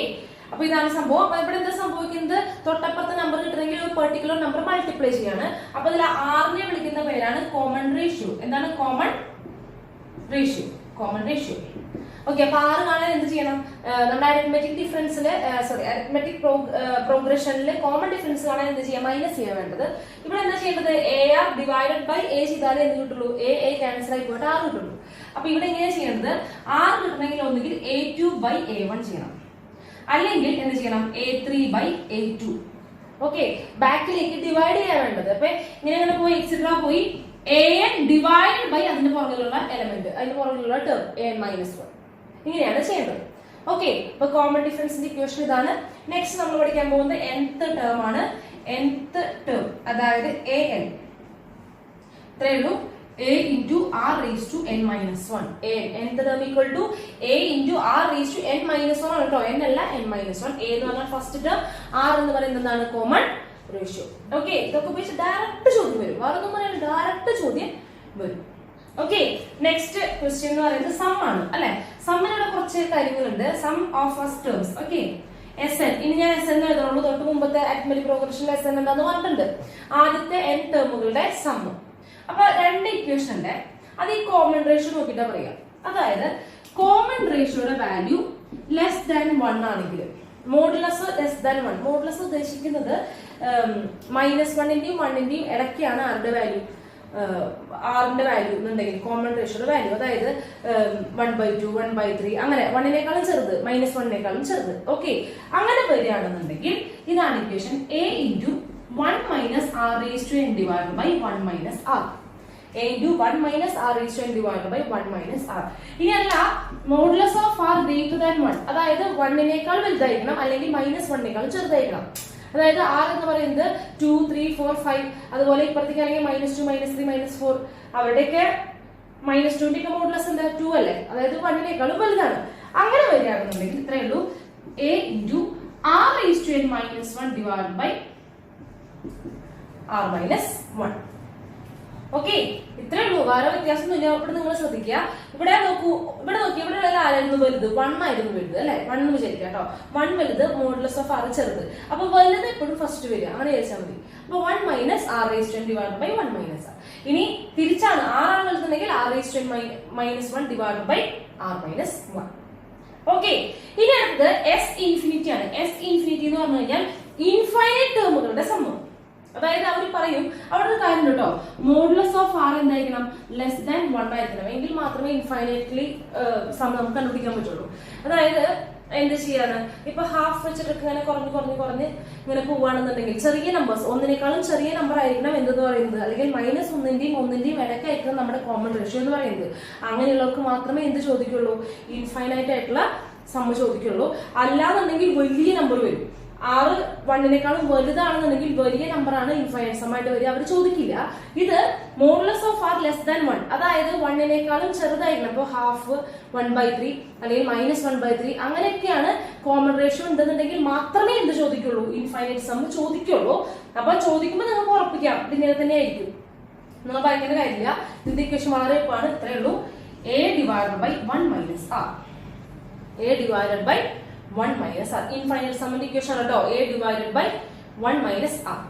അപ്പൊ ഇതാണ് സംഭവം. അപ്പൊ ഇവിടെ എന്താ സംഭവിക്കുന്നത്? തൊട്ടപ്പുറത്തെ നമ്പർ കിട്ടണമെങ്കിൽ ഒരു പെർട്ടിക്കുലർ നമ്പർ മൾട്ടിപ്ലൈ ചെയ്യാണ്. അപ്പൊ ഇതിൽ ആറിനെ വിളിക്കുന്ന പേരാണ് കോമൺ റേഷ്യോ. എന്താണ് common ratio? Common ratio. Okay, അപ്പൊ 6 കാണാൻ എന്ത് ചെയ്യണം? നമ്മുടെ അരിത്മെറ്റിക് ഡിഫറൻസില് അരിത്മെറ്റിക് പ്രോഗ്രഷനിൽ കോമൺ ഡിഫറൻസ് കാണാൻ എന്ത് ചെയ്യാം? മൈനസ് ചെയ്യാൻ വേണ്ടത്. ഇവിടെ എന്താ ചെയ്യേണ്ടത്? AR ഡിവൈഡഡ് ബൈ A ചെയ്താലേ എന്ത് കിട്ടുള്ളൂ? A ക്യാൻസൽ ആയി പോയിട്ട് 6 കിട്ടുള്ളൂ. അപ്പൊ ഇവിടെ എങ്ങനെയാ ചെയ്യേണ്ടത്? 6 കിട്ടണമെങ്കിൽ ഒന്നുകിൽ A2 ബൈ A1 ചെയ്യണം, അല്ലെങ്കിൽ എന്ത് ചെയ്യണം? A3/A2. ഓക്കെ, ബാക്കിലേക്ക് ഡിവൈഡ് ചെയ്യാൻ വേണ്ടത്. അപ്പൊ ഇങ്ങനെ പോയി എക്സെട്ര പോയി AN ഡിവൈഡ് ബൈ അതിന്റെ പുറകിലുള്ള എലമെന്റ്, അതിന്റെ പുറകിലുള്ള ടേം AN-1. ഇങ്ങനെയാണ് ചെയ്യേണ്ടത്. ഓക്കെ, അപ്പൊ കോമൺ ഡിഫറൻസിന്റെ ഇക്വേഷൻ ഇതാണ്. നെക്സ്റ്റ് നമ്മൾ പഠിക്കാൻ പോകുന്നത് nth ടേം ആണ്. nth ടേം അതായത് AN. ഇത്രയേ ഉള്ളൂ. A into R⁻n-1. nth term equal to A into R⁻n-1 ആണ് കേട്ടോ. n അല്ല, n-1. A എന്ന് പറഞ്ഞാൽ ഫസ്റ്റ് ടേം, R എന്ന് പറയുന്നത് എന്താണ്? Common ratio. ഓക്കെ, ഇതൊക്കെ ഉപയോഗിച്ച് ഡയറക്റ്റ് ചോദ്യം വരും. വേറൊന്നും പറയാൻ ഡയറക്റ്റ് ചോദ്യം വരും. ഓക്കെ, നെക്സ്റ്റ് ക്വസ്റ്റ്യൻ എന്ന് പറയുന്നത് സം ആണ് അല്ലെ. സമ്മിനുള്ള കുറച്ച് കാര്യങ്ങളുണ്ട്. Sum of first terms. Okay, SN. ഇനി ഞാൻ SN എഴുതുന്നുള്ളൂ. തൊട്ട് മുമ്പത്തെ അരിത്മെറ്റിക് പ്രോഗ്രഷനിൽ SN എന്താന്ന് പറഞ്ഞിട്ടുണ്ട്. ആദ്യത്തെ n ടേമുകളുടെ സം. അപ്പൊ രണ്ട് ഇക്വേഷൻ ഉണ്ട്. അത് ഈ കോമൺ റേഷ്യോ നോക്കിട്ടാ പറയാം. അതായത് കോമൺ റേഷ്യോയുടെ വാല്യൂ ലെസ് ദാൻ 1 ആണെങ്കിൽ മോഡുലസ് ലെസ് ദാൻ 1. മോഡുലസ് ഉദ്ദേശിക്കുന്നത് -1ന്റെയും 1ന്റെയും ഇടയ്ക്കാണ് ആരുടെ വാല്യൂ? ആറിന്റെ വാല്യൂ എന്നുണ്ടെങ്കിൽ കോമൺ റേഷ്യോയുടെ വാല്യൂ, അതായത് 1/2, 1/3 അങ്ങനെ 1നേക്കാളും ചെറുത്, -1നേക്കാളും ചെറുത്. ഓക്കെ, അങ്ങനെ വരികയാണെന്നുണ്ടെങ്കിൽ ഇതാണ് equation. A into 1 minus R⁻n divided by 1 minus R. A into 1 minus R⁻n divided by 1 minus R. ഇനി അല്ല, modulus of R greater than 1, അതായത് 1നേക്കാൾ വലുതായിരിക്കണം അല്ലെങ്കിൽ -1നേക്കാളും ചെറുതായിരിക്കണം. അതായത് R എന്ന് പറയുന്നത് 2, 3, 4, 5, അതുപോലെ ഇപ്പുറത്തേക്കാണെങ്കിൽ -2, -3, -4, അവിടെയൊക്കെ -2ന്റെ ഒക്കെ മോഡുലസ് എന്താ? 2 അല്ലേ? അതായത് 1നേക്കാളും വലുതാണ്. അങ്ങനെ വരികയാണെന്നുണ്ടെങ്കിൽ ഇത്രയേ ഉള്ളൂ. A into R⁻n-1 divided by R-1. Okay, ഇത്രേ ഉള്ളൂ. വേറെ വ്യത്യാസമൊന്നുമില്ല. ഇവിടെ നിങ്ങൾ ശ്രദ്ധിക്കുക. ഇവിടെ നോക്കൂ, ഇവിടെ നോക്കി, ഇവിടെ ആരായിരുന്നു വലുത്? 1 ആയിരുന്നു വലുത് അല്ലെ. 1 എന്ന് വിചാരിക്കുക കേട്ടോ. 1 വലുത്, മോഡുലസ് ഓഫ് R ചെറുത്. അപ്പൊ വലുത് എപ്പോഴും ഫസ്റ്റ് വരിക. അങ്ങനെ വിചാരിച്ചാൽ മതി. അപ്പൊ 1 minus R⁻n divided by 1 minus R. ഇനി തിരിച്ചാണ്, R ആണ് വലുതുണ്ടെങ്കിൽ R⁻n-1 divided by R-1. Okay, ഇനി അടുത്തത് S∞ ആണ്. S∞ എന്ന് പറഞ്ഞു കഴിഞ്ഞാൽ ഇൻഫൈനൈറ്റ് ടേമുകളുടെ സമ്മം. അതായത് അവർ പറയും, അവിടെ ഒരു കാര്യം കേട്ടോ, മോഡുലസ് ഓഫ് R എന്തായിരിക്കണം? ലെസ് ദാൻ 1 ആയിരിക്കണം. എങ്കിൽ മാത്രമേ ഇൻഫൈനൈറ്റ്ലി സം നമുക്ക് കണ്ടുപിടിക്കാൻ പറ്റുള്ളൂ. അതായത് എന്ത് ചെയ്യാണ്? ഇപ്പൊ ഹാഫ് വെച്ചിട്ടൊക്കെ ഇങ്ങനെ കുറഞ്ഞ് ഇങ്ങനെ പോവുകയാണെന്നുണ്ടെങ്കിൽ ചെറിയ നമ്പേഴ്സ്, ഒന്നിനേക്കാളും ചെറിയ നമ്പർ ആയിരിക്കണം എന്തെന്ന് പറയുന്നത്, അല്ലെങ്കിൽ -1ന്റെയും 1ന്റെയും ഇടയ്ക്കായിരിക്കണം നമ്മുടെ കോമൺ റേഷ്യോ എന്ന് പറയുന്നത്. അങ്ങനെയുള്ളവർക്ക് മാത്രമേ എന്ത് ചോദിക്കുള്ളൂ? ഇൻഫൈനൈറ്റ് ആയിട്ടുള്ള സം ചോദിക്കുള്ളൂ. അല്ലാന്നുണ്ടെങ്കിൽ വലിയ നമ്പർ വരും. 6 1നേക്കാളും വലുതാണെന്നുണ്ടെങ്കിൽ വലിയ നമ്പറാണ് ഇൻഫൈനൈറ്റ് സം ആയിട്ട് വരിക. അവർ ചോദിക്കില്ല. ഇത് modulus of R less than 1, അതായത് 1നേക്കാളും ചെറുതായിരിക്കണം. അപ്പോൾ ഹാഫ്, 1/3 അല്ലെങ്കിൽ -1/3 അങ്ങനെയൊക്കെയാണ് കോമൺ റേഷ്യോ ഉണ്ടെന്നുണ്ടെങ്കിൽ മാത്രമേ എന്ത് ചോദിക്കുള്ളൂ? Infinite some ചോദിക്കുള്ളൂ. അപ്പൊ ചോദിക്കുമ്പോൾ നിങ്ങൾക്ക് ഉറപ്പിക്കാം ഇതിങ്ങനെ തന്നെ ആയിരിക്കും. നിങ്ങൾ ഭയങ്കര കാര്യമില്ല. ഇതിന്റെ ഇക്വേഷൻ വളരെ എളുപ്പമാണ്. ഇത്രയേ ഉള്ളൂ. A divided by 1 minus R. A divided by 1 minus R. Infinite സമ്മിന്റെ ഇക്വേഷൻ ആണ് കേട്ടോ. A divided by 1 minus R.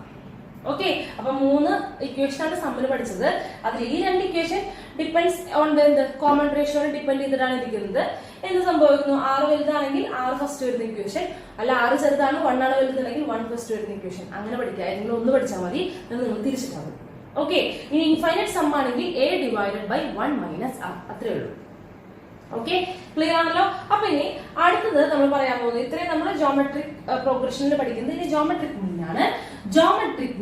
Okay, അപ്പൊ 3 ഇക്വേഷനാണ് സമ്മിൽ പഠിച്ചത്. അതിൽ ഈ 2 equation depends on the common ratio depend ചെയ്തിട്ടാണ് ഇരിക്കുന്നത്. എന്ത് സംഭവിക്കുന്നു? 6 വലുതാണെങ്കിൽ 6 ഫസ്റ്റ് വരുന്ന ഇക്വേഷൻ, അല്ല 6 ചെറുതാണ് 1 ആണ് വലുതാണെങ്കിൽ 1 ഫസ്റ്റ് വരുന്ന ഇക്വേഷൻ. അങ്ങനെ പഠിക്കുക. ഏതെങ്കിലും ഒന്ന് പഠിച്ചാൽ മതി, നിങ്ങൾ തിരിച്ചിട്ടാൽ മതി. ഓക്കെ, ഇനി ഇൻഫൈനൈറ്റ് സം ആണെങ്കിൽ a divided by 1 minus r, അത്രേ ഉള്ളൂ. ഓക്കെ, ക്ലിയർ ആണല്ലോ. അപ്പൊ ഇനി അടുത്തത് നമ്മൾ പറയാൻ പോകുന്നത്, ഇത്രയും നമ്മൾ ജോമെട്രിക് പ്രോഗ്രഷനിൽ പഠിക്കുന്നത്. ഇനി ജോമെട്രിക് മീൻ ആണ്. ജോമെട്രിക്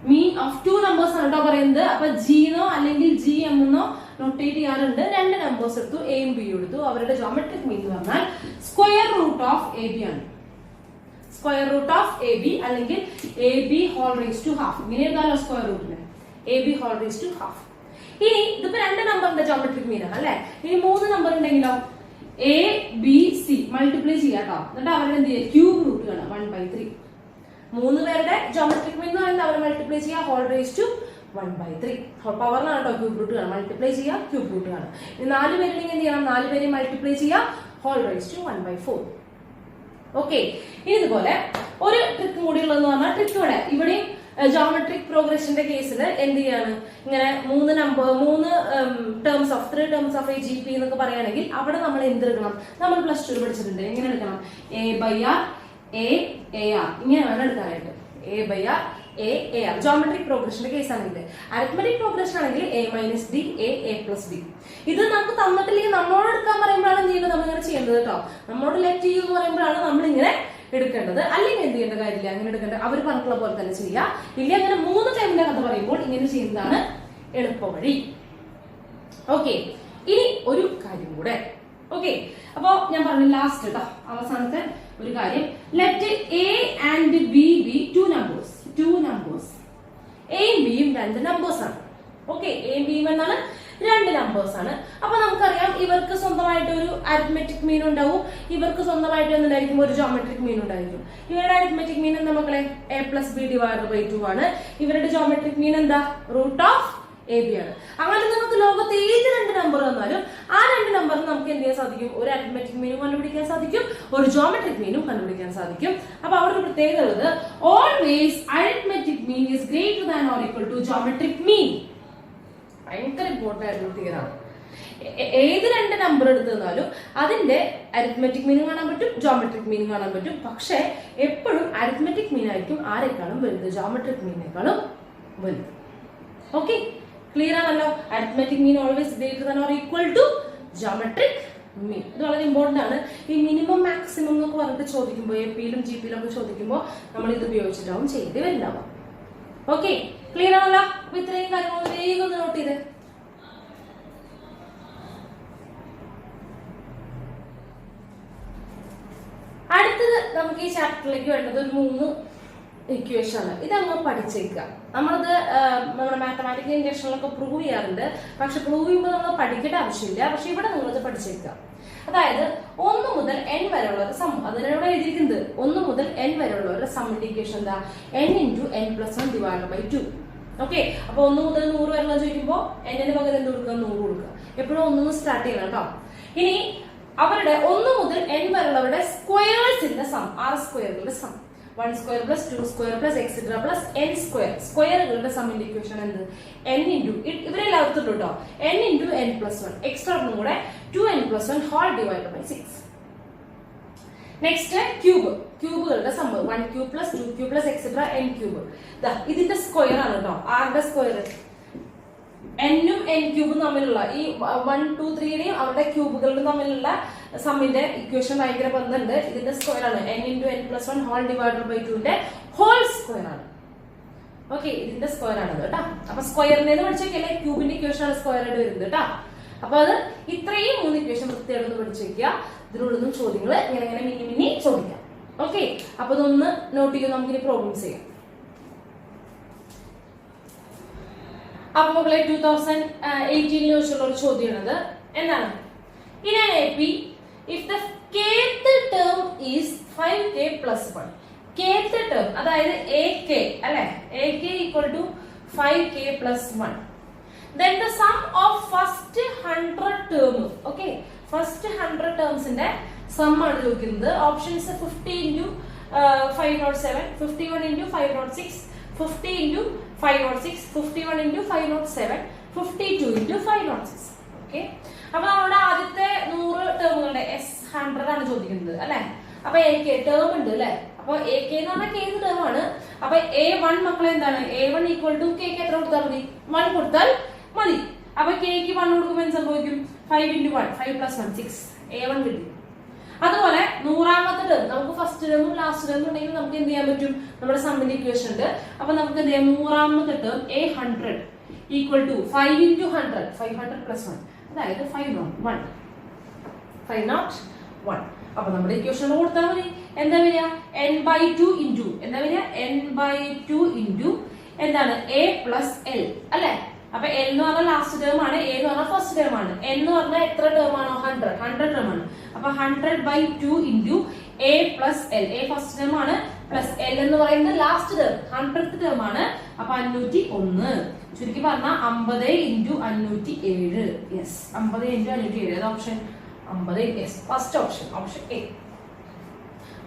മീൻ ഓഫ് 2 നമ്പേഴ്സ് ആണ് കേട്ടോ പറയുന്നത്. അപ്പൊ ജിന്നോ അല്ലെങ്കിൽ ജി എന്നോ നോട്ടേറ്റ് ചെയ്യാറുണ്ട്. 2 നമ്പേഴ്സ് എടുത്തു, എയും ബിയും എടുത്തു. അവരുടെ ജോമെട്രിക് മീൻ എന്ന് പറഞ്ഞാൽ square root of A B ആണ്. Square root of A B അല്ലെങ്കിൽ A B whole raise to half, ഇങ്ങനെ എഴുതാലോ സ്ക്വയർ റൂട്ടിന്, A B whole raise to half. ഇനി ഇതിപ്പോ 2 നമ്പറിന്റെ ജോമെട്രിക് മീൻ ആണ് അല്ലെ. ഇനി 3 നമ്പർ ഉണ്ടെങ്കിലോ എ ബി സി മൾട്ടിപ്ലൈ ചെയ്യാം കേട്ടോ. എന്നിട്ട് അവരുടെ എന്ത് ചെയ്യുക? ക്യൂബ് റൂട്ട് കാണാം 1/3. 3 പേരുടെ ജോമെട്രിക് മീൻ എന്ന് പറയുന്നത് അവരെ മൾട്ടിപ്ലൈ ചെയ്യുക ഹോൾ റേസ് ടു 1/3. പവറിലാണ് കേട്ടോ ക്യൂബ് റൂട്ട് കാണാം. മൾട്ടിപ്ലൈ ചെയ്യുക ക്യൂബ് റൂട്ട് കാണാം. ഇനി 4 പേരുണ്ടെങ്കിൽ എന്ത് ചെയ്യണം? 4 പേരെ മൾട്ടിപ്ലൈ ചെയ്യുക ഹോൾ റേസ് ടു 1/4. ഓക്കെ, ഇനി ഇതുപോലെ ഒരു ട്രിക്ക് കൂടി ഉള്ളതെന്ന് പറഞ്ഞാൽ ട്രിക്കോടെ ഇവിടെയും ജോമെട്രിക് പ്രോഗ്രഷന്റെ കേസിൽ എന്ത് ചെയ്യാണ്? ഇങ്ങനെ 3 terms of A G P എന്നൊക്കെ പറയുകയാണെങ്കിൽ അവിടെ നമ്മൾ എന്തെടുക്കണം? നമ്മൾ പ്ലസ് 2 പഠിച്ചിട്ടുണ്ട്. എങ്ങനെ എടുക്കണം? A by R A R, ഇങ്ങനെ വേണം എടുക്കാനായിട്ട്. A by R A R geometric പ്രോഗ്രഷന്റെ കേസ് ആണെങ്കിൽ. അരിത്മെറ്റിക് പ്രോഗ്രഷൻ ആണെങ്കിൽ A minus D A plus D. ഇത് നമുക്ക് തന്നിട്ടില്ലെങ്കിൽ നമ്മളോട് എടുക്കാൻ പറയുമ്പോഴാണ് എന്ത് ചെയ്യുന്നത്? നമ്മളിങ്ങനെ ചെയ്യേണ്ടത് കേട്ടോ. നമ്മളോട് ലെറ്റ് ചെയ്യൂ എന്ന് പറയുമ്പോഴാണ് നമ്മളിങ്ങനെ എടുക്കേണ്ടത്. അല്ലെങ്കിൽ എന്ത് ചെയ്യേണ്ട കാര്യമില്ല, അങ്ങനെ എടുക്കേണ്ടത് അവർ പറഞ്ഞിട്ടുള്ള പോലെ തന്നെ ചെയ്യുക. ഇല്ല അങ്ങനെ 3 ടൈമിന്റെ കഥ പറയുമ്പോൾ ഇങ്ങനെ ചെയ്യുന്നതാണ് എളുപ്പവഴി. ഓക്കെ, ഇനി ഒരു കാര്യം കൂടെ. ഓക്കെ, അപ്പോ ഞാൻ പറഞ്ഞു ലാസ്റ്റ് കേട്ടോ, അവസാനത്തെ ഒരു കാര്യം. Let A and B B 2 numbers. എയും ബിയും 2 നമ്പേഴ്സ് ആണ്. ഓക്കെ, എയും ബിയും എന്നാണ് 2 നമ്പേഴ്സ് ആണ്. അപ്പൊ നമുക്കറിയാം ഇവർക്ക് സ്വന്തമായിട്ട് ഒരു അരിത്മെറ്റിക് മീൻ ഉണ്ടാവും, ഇവർക്ക് സ്വന്തമായിട്ട് എന്തായിരിക്കും? ഒരു ജോമെട്രിക് മീൻ ഉണ്ടായിരിക്കും. ഇവരുടെ അരിത്മെറ്റിക് മീൻ എന്താ മക്കളെ? a plus b divide by 2 ആണ്. ഇവരുടെ ജോമെട്രിക് മീൻ എന്താ? റൂട്ട് ഓഫ് എ ബി ആണ്. അങ്ങനെ നമുക്ക് ലോകത്ത് ഏത് 2 നമ്പർ വന്നാലും ആ 2 നമ്പറിന് നമുക്ക് എന്ത് ചെയ്യാൻ സാധിക്കും? ഒരു അരിത്മെറ്റിക് മീനും കണ്ടുപിടിക്കാൻ സാധിക്കും, ഒരു ജോമെട്രിക് മീനും കണ്ടുപിടിക്കാൻ സാധിക്കും. അപ്പൊ അവിടെ ഒരു പ്രത്യേകത ഉള്ളത്, always arithmetic mean is greater than or equal to geometric mean. ഭയങ്കര ഇമ്പോർട്ടന്റ് ആയിട്ടുള്ള തീരാണ്. ഏത് 2 നമ്പർ എടുത്തു തന്നാലും അതിന്റെ അരിത്മെറ്റിക് മീനും കാണാൻ പറ്റും, ജോമെട്രിക് മീനും കാണാൻ പറ്റും. പക്ഷെ എപ്പോഴും അരിത്മെറ്റിക് മീൻ ആയിരിക്കും ആരെക്കാളും വലുത്? ജോമെട്രിക് മീനേക്കാളും വലുത്. ഓക്കെ, ക്ലിയർ ആണല്ലോ? Arithmetic mean always greater than or equal to geometric mean. ഇത് വളരെ ഇമ്പോർട്ടന്റ് ആണ്. ഈ മിനിമം മാക്സിമം എന്നൊക്കെ പറഞ്ഞിട്ട് ചോദിക്കുമ്പോൾ എപിയിലും ജിപിയിലും ഒക്കെ ചോദിക്കുമ്പോൾ നമ്മൾ ഇത് ഉപയോഗിച്ചിട്ടാവും ചെയ്യേണ്ടി വരുന്നുണ്ടാവാം. ഓക്കെ, ക്ലിയർ ആണല്ലോ? അപ്പൊ ഇത്രയും കാര്യങ്ങൾ വേഗം ഒന്ന് നോട്ട് ചെയ്ത്. അടുത്തത് നമുക്ക് ഈ ചാപ്റ്ററിലേക്ക് വേണ്ടത് ഒരു 3 ഇക്വേഷൻ ആണ്. ഇതങ്ങ് പഠിച്ചേക്കുക. നമ്മളത് നമ്മുടെ മാത്തമാറ്റിക്കൽ ഇൻഡക്ഷനിലൊക്കെ പ്രൂവ് ചെയ്യാറുണ്ട്. പക്ഷെ പ്രൂവ് ചെയ്യുമ്പോൾ നമ്മൾ പഠിക്കേണ്ട ആവശ്യമില്ല. പക്ഷെ ഇവിടെ നിങ്ങളത് പഠിച്ചേക്കുക. അതായത് 1 മുതൽ n വരെയുള്ള ഒരു സം, അതിനോട് എഴുതിയിരിക്കുന്നത് 1 മുതൽ n വരെയുള്ള ഒരു സമ്മിന്റെ ഇക്വേഷൻ എന്താ? n × n+1 divide by 2. Okay, അപ്പൊ 1 മുതൽ 100 വരെയുള്ള ചോദിക്കുമ്പോൾ n-ന് പകരം എന്ത് കൊടുക്കുക? 100 കൊടുക്കുക. എപ്പോഴും 1 സ്റ്റാർട്ട് ചെയ്യണം കേട്ടോ. ഇനി അവരുടെ 1 മുതൽ n വരെയുള്ളവരുടെ സ്ക്വയേഴ്സിന്റെ സം, 6 സ്ക്വയറുകളുടെ sum, 1 square plus 2 square plus etcetera plus n square, സ്ക്വയറുകളുടെ സമ്മിന്റെ ഇക്വേഷൻ എന്ത്? n × ഇവരെല്ലാവർക്കും കേട്ടോ n × n+1 എക്സ്ട്രാ ഒന്നും കൂടെ 2n+1 whole divide by 6. Next ക്യൂബുകളുടെ sum 1 cube plus 2 cube plus etcetera n cube. ഇതിന്റെ സ്ക്വയർ ആണ് കേട്ടോ. ആരുടെ സ്ക്വയർ? n-ഉം n ക്യൂബും തമ്മിലുള്ള ഈ 1 2 3യുടെയും അവരുടെ ക്യൂബുകളുടെ തമ്മിലുള്ള സമ്മിന്റെ ഇക്വേഷൻ ഭയങ്കര ബന്ധമുണ്ട്. ഇതിന്റെ സ്ക്വയർ ആണ് n × n+1 whole divided by 2ന്റെ ഹോൾ സ്ക്വയർ ആണ്. ഓക്കെ, ഇതിന്റെ സ്ക്വയർ ആണ് കേട്ടോ. അപ്പൊ സ്ക്വയറിനെ പഠിച്ചേക്കല്ലേ, ക്യൂബിന്റെ ഇക്വേഷൻ ആണ് സ്ക്വയർ ആയിട്ട് വരുന്നത് കേട്ടോ. അപ്പൊ അത് ഇത്രയും 3 ഇക്വേഷൻ വൃത്തിയായിട്ട് പഠിച്ചേക്കുക. ഇതിനുള്ളതും ചോദ്യങ്ങൾ ഇങ്ങനെ മിനി ചോദിക്കാം. ഓക്കെ, അപ്പൊ ഇതൊന്ന് നോട്ട് ചെയ്ത് നമുക്കിനി പ്രോബ്ലംസ് ചെയ്യാം. അപ്പൊ മക്കളെ 2018 ചോദിച്ചുള്ള ഒരു ചോദ്യമാണത്. എന്താണ്? In an AP, if the kth term is 5k plus 1, kth term അതായത് ak അല്ലെ, ak equal to 5k plus 1, then the sum of first 100 term, okay, first 100 terms ന്റെ സം ആണ് ചോദിക്കുന്നത്. Options 50 × 507, 51 into 506, 50 into 506, 51 into 507, 52 into 506. Okay. അപ്പൊ നമ്മുടെ ആദ്യത്തെ 100 ടേമുകളുടെ S100 ആണ് ചോദിക്കുന്നത് അല്ലെ. അപ്പൊ AK ടേം ഉണ്ട് അല്ലെ. അപ്പൊ AK എന്ന് പറഞ്ഞാൽ K ടേം ആണ്. അപ്പൊ A1 മക്കളെ എന്താണ്? A1 ഈക്വൽ ടു K ക്ക് എത്ര കൊടുത്താൽ മതി? 1 കൊടുത്താൽ മതി. അപ്പൊ K ക്ക് 1 കൊടുക്കുമ്പോൾ എന്ത് സംഭവിക്കും? 5 into 1, 5 plus 1, 6. A1 കിട്ടി. അതുപോലെ 100ാമത്തെ ടേം നമുക്ക് ഫസ്റ്റ് ടേമും ലാസ്റ്റ് ടേമും ഉണ്ടെങ്കിൽ നമുക്ക് എന്ത് ചെയ്യാൻ പറ്റും? നമ്മുടെ സമ്മിന്റെ ഇക്വേഷൻ ഉണ്ട്. അപ്പൊ നമുക്ക് എന്ത് ചെയ്യാം? 100ാമത്തെ term A100 equal to 5 into 100, 500 plus 1, അതായത് 501. 501. അപ്പൊ നമ്മുടെ ഇക്വേഷൻ കൊടുത്താൽ മതി. എന്താ വരിക? n/2 ഇൻറ്റു എന്താ വരിക? n/2 ഇൻറ്റു എന്താണ്? A plus L അല്ലെ. അപ്പൊ L എന്ന് പറഞ്ഞാൽ ലാസ്റ്റ് ടേം ആണ്, A എന്ന് പറഞ്ഞാൽ ഫസ്റ്റ് ടേം ആണ്. N എന്ന് പറഞ്ഞാൽ എത്ര ടേം ആണോ? 100 ടേം ആണ്. അപ്പൊ 100/2 into A plus L. A first term ആണ് പ്ലസ് L എന്ന് പറയുന്നത് ലാസ്റ്റ് ടേം 100th ടേം ആണ്. അപ്പൊ 501. ചുരുക്കി പറഞ്ഞാൽ 50 into 507. Yes, 50 into 507. ഏതാ option? 50. Yes, first option, option A.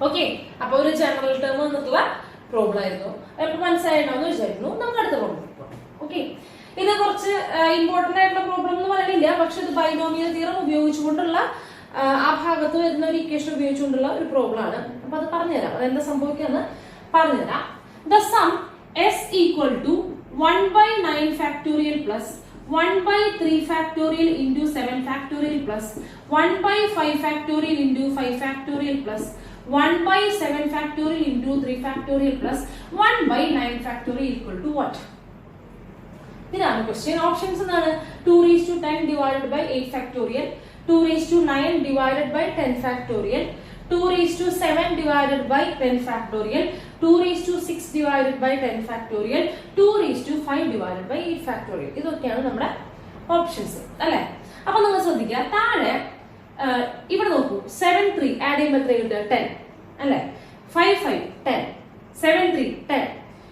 Okay. അപ്പൊ ഒരു ജനറൽ ടേം വന്നിട്ടുള്ള പ്രോബ്ലം ആയിരുന്നു. അപ്പൊ മനസ്സിലായിട്ടുണ്ടോ വിചാരിക്കുന്നു. നമുക്ക് അടുത്ത പ്രോബ്ലം. ഓക്കെ. ഇത് കുറച്ച് ഇമ്പോർട്ടന്റ് ആയിട്ടുള്ള പ്രോബ്ലം എന്ന് പറയുന്നില്ല, പക്ഷെ ഇത് ബൈനോമിയൽ തിയറം ഉപയോഗിച്ചുകൊണ്ടുള്ള ആ ഭാഗത്ത് വരുന്ന ഒരു ഇക്വേഷൻ ഉപയോഗിച്ചുകൊണ്ടുള്ള ഒരു പ്രോബ്ലം ആണ്. അപ്പൊ അത് പറഞ്ഞുതരാം, അതെന്താ സംഭവിക്കാന്ന് പറഞ്ഞുതരാം. The sum S equal to 1/9 factorial plus 1/3 factorial into 7 factorial plus 1/5 factorial into 5 factorial plus 1/7 factorial into 3 factorial plus 1/9 factorial equal to what? ഇതാണ് ക്വസ്റ്റ്യൻ. ഓപ്ഷൻസ് എന്താണ്? 2⁻10 divided by 8 factorial, 2�9 divided by 10 factorial, 2�7 divided by 10 factorial, 2�6 divided by 10 factorial, 2�5 divided by 8 factorial. ഇതൊക്കെയാണ് നമ്മുടെ options അല്ലെ. അപ്പൊ നിങ്ങൾ ശ്രദ്ധിക്കുക, താഴെ ഇവിടെ നോക്കൂ. 7 3 ആഡ് ചെയ്യുമ്പോൾ എത്ര കിട്ടുക? 10 അല്ലെ. 5 5 10, 7 3 10.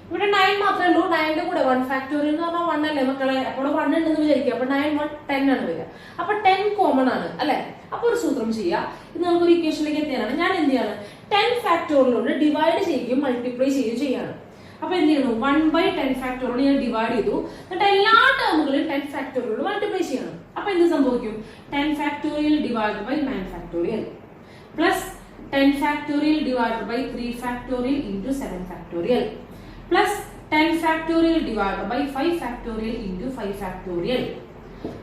ഇവിടെ 9 മാത്രമേ ഉള്ളൂ. 9ന്റെ കൂടെ 1 ഫാക്ടോറിയൽ എന്ന് പറഞ്ഞാൽ 1 അല്ലേ മക്കളെ? അപ്പോൾ 1 ഉണ്ടെന്ന് വിചാരിക്കുക. അപ്പൊ 9 1 10 ആണ് വരിക. അപ്പൊ 10 കോമൺ ആണ് അല്ലെ. അപ്പൊ ഒരു സൂത്രം ചെയ്യാം. ഇത് നമുക്ക് ഒരു ഇക്വേഷനിലേക്ക് എത്തിയാണ്. ഞാൻ എന്ത് ചെയ്യാണ്? 10 ഫാക്ടോറിയലോട് ഡിവൈഡ് ചെയ്യുകയും മൾട്ടിപ്ലൈ ചെയ്യുകയും ചെയ്യാണ്. അപ്പൊ എന്ത് ചെയ്യുന്നു? 1/10 ഫാക്ടോറിയൽ ഞാൻ ഡിവൈഡ് ചെയ്തു. എന്നിട്ട് എല്ലാ ടേമുകളും 10 ഫാക്ടോറിയലോട് മൾട്ടിപ്ലൈ ചെയ്യണം. അപ്പൊ എന്ത് സംഭവിക്കും? 10 factorial divide by 9 factorial plus 10 factorial divide by 3 factorial into 7 factorial plus 10 factorial divided by 5 factorial into 5 factorial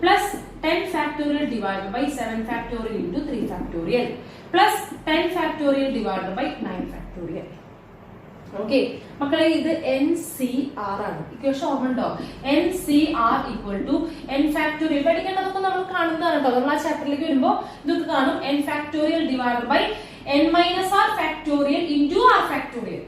plus 10 factorial divided by 7 factorial into 3 factorial plus 10 factorial divided by 9 factorial. Okay, മക്കളെ ഇത് NCR ആണ്. Equation ഓർമ്മയുണ്ടോ? NCR equal to n factorial. പഠിക്കേണ്ടതൊക്കെ നമ്മൾ കാണുന്നതാണ് കേട്ടോ. നമ്മൾ ആ ചാപ്റ്ററിലേക്ക് വരുമ്പോൾ ഇതൊക്കെ കാണും. n factorial divided by n minus r factorial into r factorial.